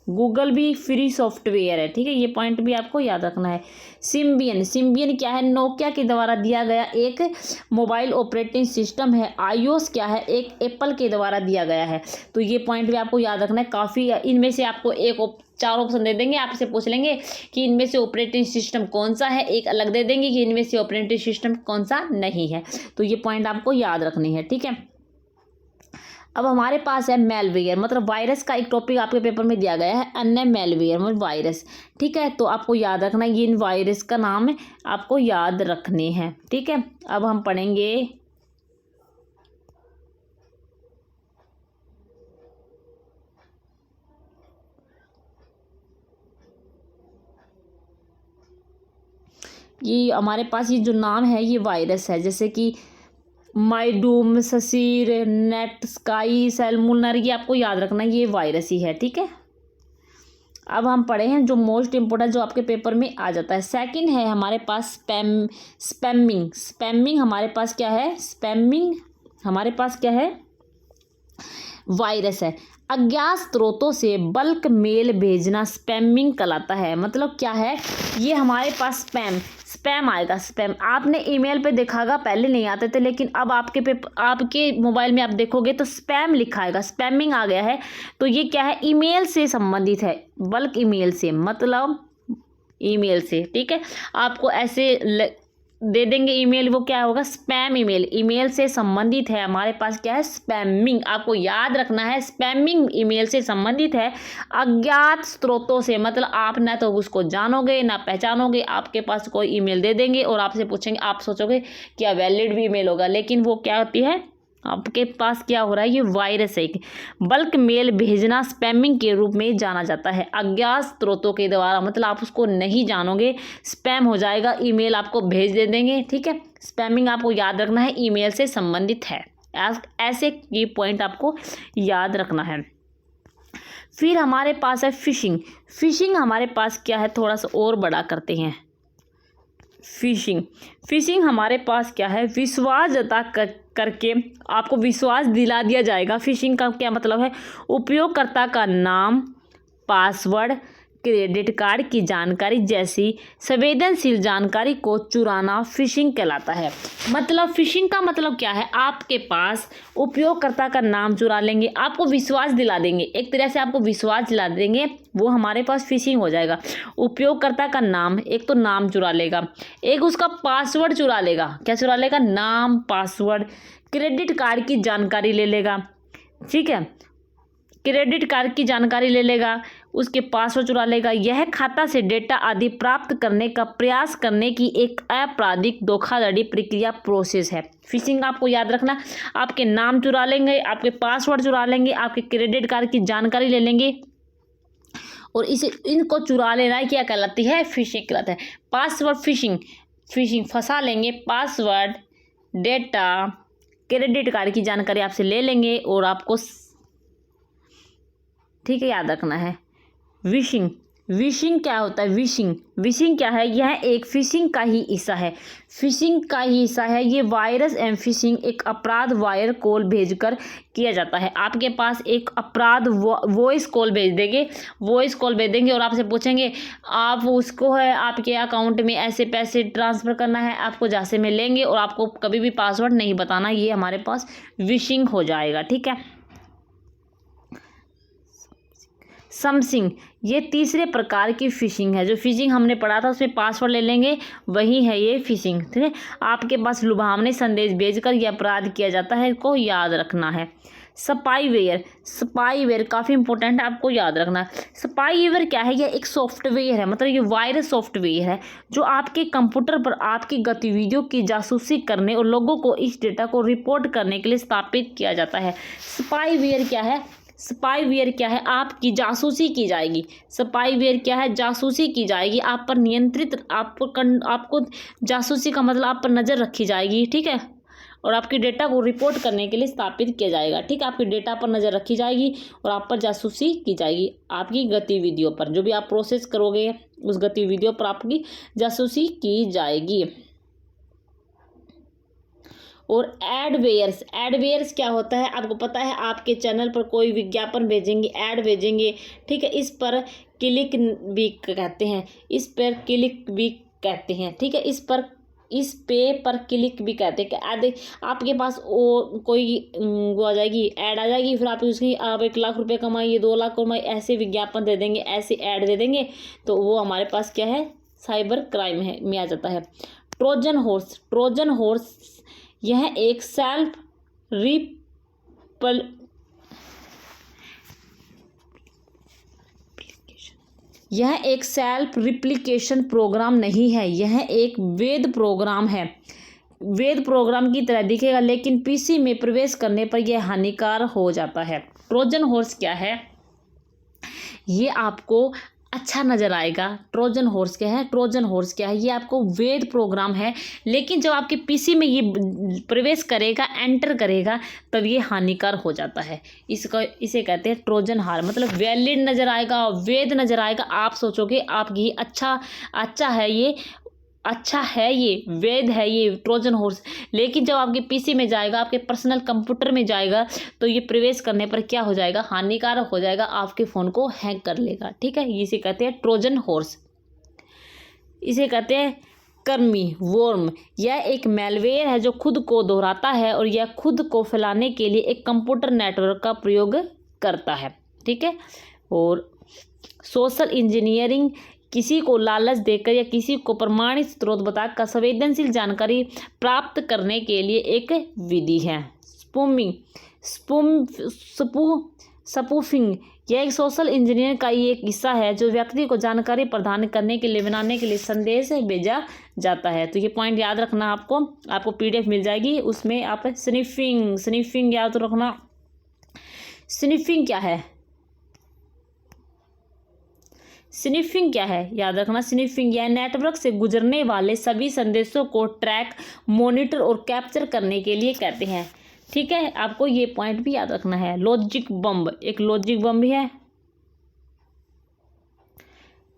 गूगल भी फ्री सॉफ्टवेयर है, ठीक है, ये पॉइंट भी आपको याद रखना है। सिम्बियन क्या है, नोकिया के द्वारा दिया गया एक मोबाइल ऑपरेटिंग सिस्टम है। iOS क्या है, एक एप्पल के द्वारा दिया गया है। तो ये पॉइंट भी आपको याद रखना है। काफ़ी इनमें से आपको चार ऑप्शन दे देंगे, आपसे पूछ लेंगे कि इनमें से ऑपरेटिंग सिस्टम कौन सा है, एक अलग दे देंगे कि इनमें से ऑपरेटिंग सिस्टम कौन सा नहीं है। तो ये पॉइंट आपको याद रखनी है, ठीक है। अब हमारे पास है मेलवेयर, मतलब वायरस का एक टॉपिक आपके पेपर में दिया गया है, अन्य मेलवेयर मतलब वायरस, ठीक है। तो आपको याद रखना ये इन वायरस का नाम आपको याद रखने हैं, ठीक है। अब हम पढ़ेंगे ये हमारे पास ये जो नाम है ये वायरस है, जैसे कि माइडूम, ससीर, नेट स्काई, सेलमुलर, ये आपको याद रखना ये वायरस ही है, ठीक है। अब हम पढ़े हैं जो मोस्ट इम्पोर्टेंट जो आपके पेपर में आ जाता है। सेकंड है हमारे पास स्पैमिंग हमारे पास क्या है, स्पैमिंग हमारे पास क्या है, वायरस है। अज्ञात स्रोतों से बल्क मेल भेजना स्पैमिंग कहलाता है। मतलब क्या है, ये हमारे पास स्पैम आएगा। स्पैम आपने ईमेल पे देखागा, पहले नहीं आते थे, लेकिन अब आपके मोबाइल में आप देखोगे तो स्पैम लिखा आएगा, स्पैमिंग आ गया है। तो ये क्या है, ईमेल से संबंधित है, बल्क ईमेल से, मतलब ईमेल से, ठीक है। आपको ऐसे दे देंगे ईमेल, वो क्या होगा, स्पैम ईमेल, ईमेल से संबंधित है। हमारे पास क्या है, स्पैमिंग, आपको याद रखना है स्पैमिंग ईमेल से संबंधित है अज्ञात स्रोतों से। मतलब आप ना तो उसको जानोगे ना पहचानोगे, आपके पास कोई ईमेल दे देंगे और आपसे पूछेंगे, आप सोचोगे क्या वैलिड भी ईमेल होगा, लेकिन वो क्या होती है, आपके पास क्या हो रहा है, ये वायरस है। बल्क मेल भेजना स्पैमिंग के रूप में जाना जाता है अज्ञात स्रोतों के द्वारा। मतलब आप उसको नहीं जानोगे, स्पैम हो जाएगा, ईमेल आपको भेज दे देंगे, ठीक है। स्पैमिंग आपको याद रखना है ईमेल से संबंधित है, ऐसे ये पॉइंट आपको याद रखना है। फिर हमारे पास है फिशिंग हमारे पास क्या है, थोड़ा सा और बड़ा करते हैं। फिशिंग हमारे पास क्या है, विश्वास जता करके आपको विश्वास दिला दिया जाएगा। फिशिंग का क्या मतलब है, उपयोगकर्ता का नाम, पासवर्ड, क्रेडिट कार्ड की जानकारी जैसी संवेदनशील जानकारी को चुराना फिशिंग कहलाता है। मतलब फिशिंग का मतलब क्या है, आपके पास उपयोगकर्ता का नाम चुरा लेंगे, आपको विश्वास दिला देंगे, एक तरह से आपको विश्वास दिला देंगे, वो हमारे पास फिशिंग हो जाएगा। उपयोगकर्ता का नाम, एक तो नाम चुरा लेगा, एक उसका पासवर्ड चुरा लेगा। क्या चुरा लेगा? नाम, पासवर्ड। क्रेडिट कार्ड की जानकारी ले लेगा, ठीक है, क्रेडिट कार्ड की जानकारी ले लेगा, उसके पासवर्ड चुरा लेगा। यह खाता से डेटा आदि प्राप्त करने का प्रयास करने की एक आपराधिक धोखाधड़ी प्रक्रिया प्रोसेस है। फिशिंग आपको याद रखना, आपके नाम चुरा लेंगे, आपके पासवर्ड चुरा लेंगे, आपके क्रेडिट कार्ड की जानकारी ले लेंगे और इनको चुरा लेना क्या कहलाती है? फिशिंग कहलाता है। पासवर्ड फिशिंग फंसा लेंगे, पासवर्ड, डेटा, क्रेडिट कार्ड की जानकारी आपसे ले लेंगे और आपको, ठीक है, याद रखना है। विशिंग क्या होता है? विशिंग क्या है? यह एक फिशिंग का ही हिस्सा है। ये वायरस एंड फिशिंग एक अपराध वायर कॉल भेजकर किया जाता है। आपके पास एक अपराध वॉइस कॉल भेज देंगे और आपसे पूछेंगे आप उसको है आपके अकाउंट में ऐसे पैसे ट्रांसफ़र करना है, आपको जहाँ से में लेंगे और आपको कभी भी पासवर्ड नहीं बताना। ये हमारे पास विशिंग हो जाएगा, ठीक है। समसिंग, ये तीसरे प्रकार की फिशिंग है। जो फिशिंग हमने पढ़ा था उसमें पासवर्ड ले लेंगे, वही है ये फिशिंग, ठीक है। आपके पास लुभावने संदेश भेजकर यह अपराध किया जाता है, को याद रखना है। स्पाईवेयर काफ़ी इंपॉर्टेंट है, आपको याद रखना। स्पाईवेयर क्या है? यह एक सॉफ्टवेयर है, मतलब ये वायरस सॉफ्टवेयर है जो आपके कंप्यूटर पर आपकी गतिविधियों की जासूसी करने और लोगों को इस डेटा को रिपोर्ट करने के लिए स्थापित किया जाता है। स्पाईवेयर क्या है? आपकी जासूसी की जाएगी। स्पाईवेयर क्या है? जासूसी की जाएगी, आप पर नियंत्रित, आपको जासूसी का मतलब आप पर नज़र रखी जाएगी, ठीक है, और आपके डेटा को रिपोर्ट करने के लिए स्थापित किया जाएगा, ठीक है। आपके डेटा पर नज़र रखी जाएगी और आप पर जासूसी की जाएगी, आपकी गतिविधियों पर, जो भी आप प्रोसेस करोगे उस गतिविधियों पर आपकी जासूसी की जाएगी। और एडवेयर्स क्या होता है? आपको पता है, आपके चैनल पर कोई विज्ञापन भेजेंगे, ऐड भेजेंगे, ठीक है, इस पर क्लिक भी कहते हैं, ठीक है, इस पे पर क्लिक भी कहते हैं कि आपके पास कोई वो आ जाएगी, ऐड आ जाएगी, फिर आप 1 लाख रुपए कमाइए, 2 लाख कमाइए, ऐसे विज्ञापन दे देंगे, ऐसे ऐड दे देंगे, तो वो हमारे पास क्या है? साइबर क्राइम में आ जाता है। ट्रोजन हॉर्स यह एक सेल्फ रिप्लिकेशन प्रोग्राम नहीं है, यह एक वैध प्रोग्राम है। वैध प्रोग्राम की तरह दिखेगा, लेकिन पीसी में प्रवेश करने पर यह हानिकारक हो जाता है। ट्रोजन हॉर्स क्या है? ये आपको अच्छा नज़र आएगा। ट्रोजन हॉर्स क्या है? ये आपको वैध प्रोग्राम है, लेकिन जब आपके पीसी में ये प्रवेश करेगा, एंटर करेगा, तब ये हानिकारक हो जाता है। इसे कहते हैं ट्रोजन हॉर्स, मतलब वैलिड नज़र आएगा, वैध नज़र आएगा। आप सोचोगे आपकी अच्छा है ये वैध है ये ट्रोजन हॉर्स, लेकिन जब आपके पीसी में जाएगा, आपके पर्सनल कंप्यूटर में जाएगा, तो ये प्रवेश करने पर क्या हो जाएगा? हानिकारक हो जाएगा, आपके फ़ोन को हैक कर लेगा, ठीक है। इसे कहते हैं ट्रोजन हॉर्स। इसे कहते हैं कर्मी वर्म। यह एक मैलवेयर है जो खुद को दोहराता है और यह खुद को फैलाने के लिए एक कंप्यूटर नेटवर्क का प्रयोग करता है, ठीक है। और सोशल इंजीनियरिंग किसी को लालच देकर या किसी को प्रमाणित स्रोत बताकर संवेदनशील जानकारी प्राप्त करने के लिए एक विधि है। स्पूफिंग यह एक सोशल इंजीनियर का ही एक हिस्सा है जो व्यक्ति को जानकारी प्रदान करने के लिए बनाने के लिए संदेश भेजा जाता है। तो ये पॉइंट याद रखना, आपको पीडीएफ मिल जाएगी, उसमें आप स्निफिंग याद रखना। स्निफिंग क्या है? याद रखना, स्निफिंग यह नेटवर्क से गुजरने वाले सभी संदेशों को ट्रैक, मॉनिटर और कैप्चर करने के लिए कहते हैं, ठीक है। आपको ये पॉइंट भी याद रखना है। लॉजिक बम भी है,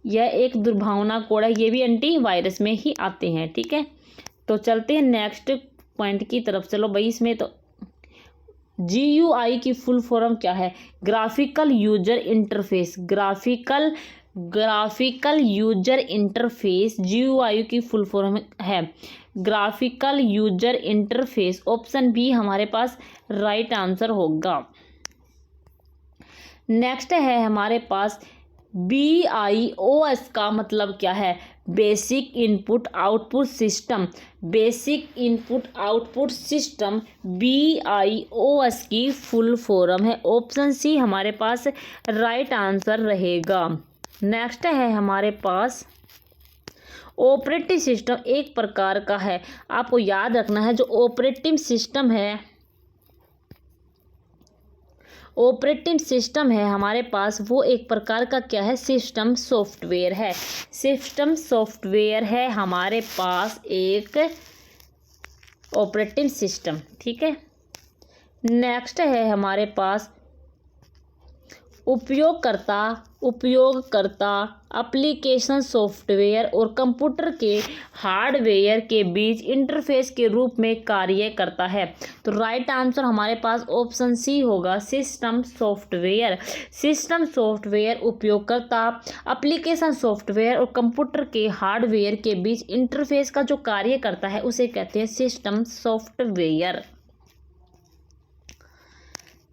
यह एक दुर्भावना कोड है, ये भी एंटीवायरस में ही आते हैं, ठीक है। तो चलते हैं नेक्स्ट पॉइंट की तरफ। चलो भाई, इसमें तो GUI की फुल फॉर्म क्या है? Graphical user interface. Graphical graphical user interface, GUI की फुल फॉर्म है graphical user interface. Option B हमारे पास राइट आंसर होगा। नेक्स्ट है हमारे पास BIOS का मतलब क्या है? Basic input output system. Basic input output system BIOS की फुल फॉर्म है। ऑप्शन सी हमारे पास राइट आंसर रहेगा। नेक्स्ट है हमारे पास ऑपरेटिंग सिस्टम एक प्रकार का है। आपको याद रखना है जो ऑपरेटिंग सिस्टम है हमारे पास, वो एक प्रकार का क्या है? सिस्टम सॉफ्टवेयर है। सिस्टम सॉफ्टवेयर है हमारे पास एक ऑपरेटिंग सिस्टम, ठीक है। नेक्स्ट है हमारे पास उपयोगकर्ता एप्लीकेशन सॉफ्टवेयर और कंप्यूटर के हार्डवेयर के बीच इंटरफेस के रूप में कार्य करता है। तो राइट आंसर हमारे पास ऑप्शन सी होगा, सिस्टम सॉफ्टवेयर। सिस्टम सॉफ्टवेयर उपयोगकर्ता एप्लीकेशन सॉफ्टवेयर और कंप्यूटर के हार्डवेयर के बीच इंटरफेस का जो कार्य करता है उसे कहते हैं सिस्टम सॉफ्टवेयर।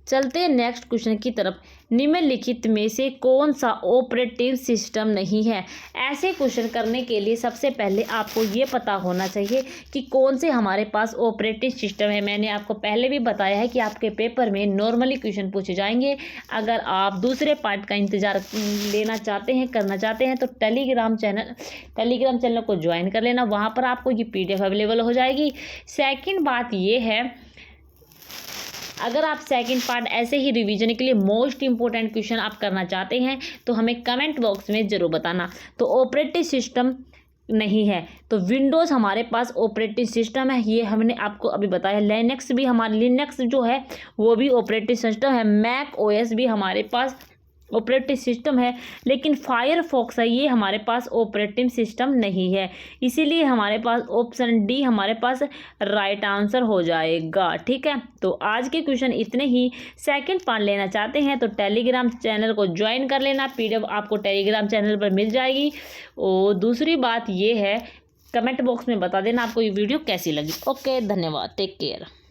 चलते हैं नेक्स्ट क्वेश्चन की तरफ। निम्नलिखित में से कौन सा ऑपरेटिंग सिस्टम नहीं है? ऐसे क्वेश्चन करने के लिए सबसे पहले आपको ये पता होना चाहिए कि कौन से हमारे पास ऑपरेटिंग सिस्टम है। मैंने आपको पहले भी बताया है कि आपके पेपर में नॉर्मली क्वेश्चन पूछे जाएंगे। अगर आप दूसरे पार्ट का इंतजार करना चाहते हैं तो टेलीग्राम चैनल को ज्वाइन कर लेना। वहाँ पर आपको ये PDF अवेलेबल हो जाएगी। सेकेंड बात ये है, अगर आप सेकंड पार्ट ऐसे ही रिवीजन के लिए मोस्ट इंपॉर्टेंट क्वेश्चन आप करना चाहते हैं तो हमें कमेंट बॉक्स में ज़रूर बताना। तो ऑपरेटिंग सिस्टम नहीं है तो विंडोज़ हमारे पास ऑपरेटिंग सिस्टम है, ये हमने आपको अभी बताया। लिनक्स जो है वो भी ऑपरेटिंग सिस्टम है। मैक OS भी हमारे पास ऑपरेटिंग सिस्टम है, लेकिन फायरफॉक्स है ये हमारे पास ऑपरेटिंग सिस्टम नहीं है। इसीलिए हमारे पास ऑप्शन डी हमारे पास राइट आंसर हो जाएगा, ठीक है। तो आज के क्वेश्चन इतने ही। सेकंड पार्ट लेना चाहते हैं तो टेलीग्राम चैनल को ज्वाइन कर लेना। PDF आपको टेलीग्राम चैनल पर मिल जाएगी। और दूसरी बात ये है, कमेंट बॉक्स में बता देना आपको ये वीडियो कैसी लगी। ओके, धन्यवाद, टेक केयर।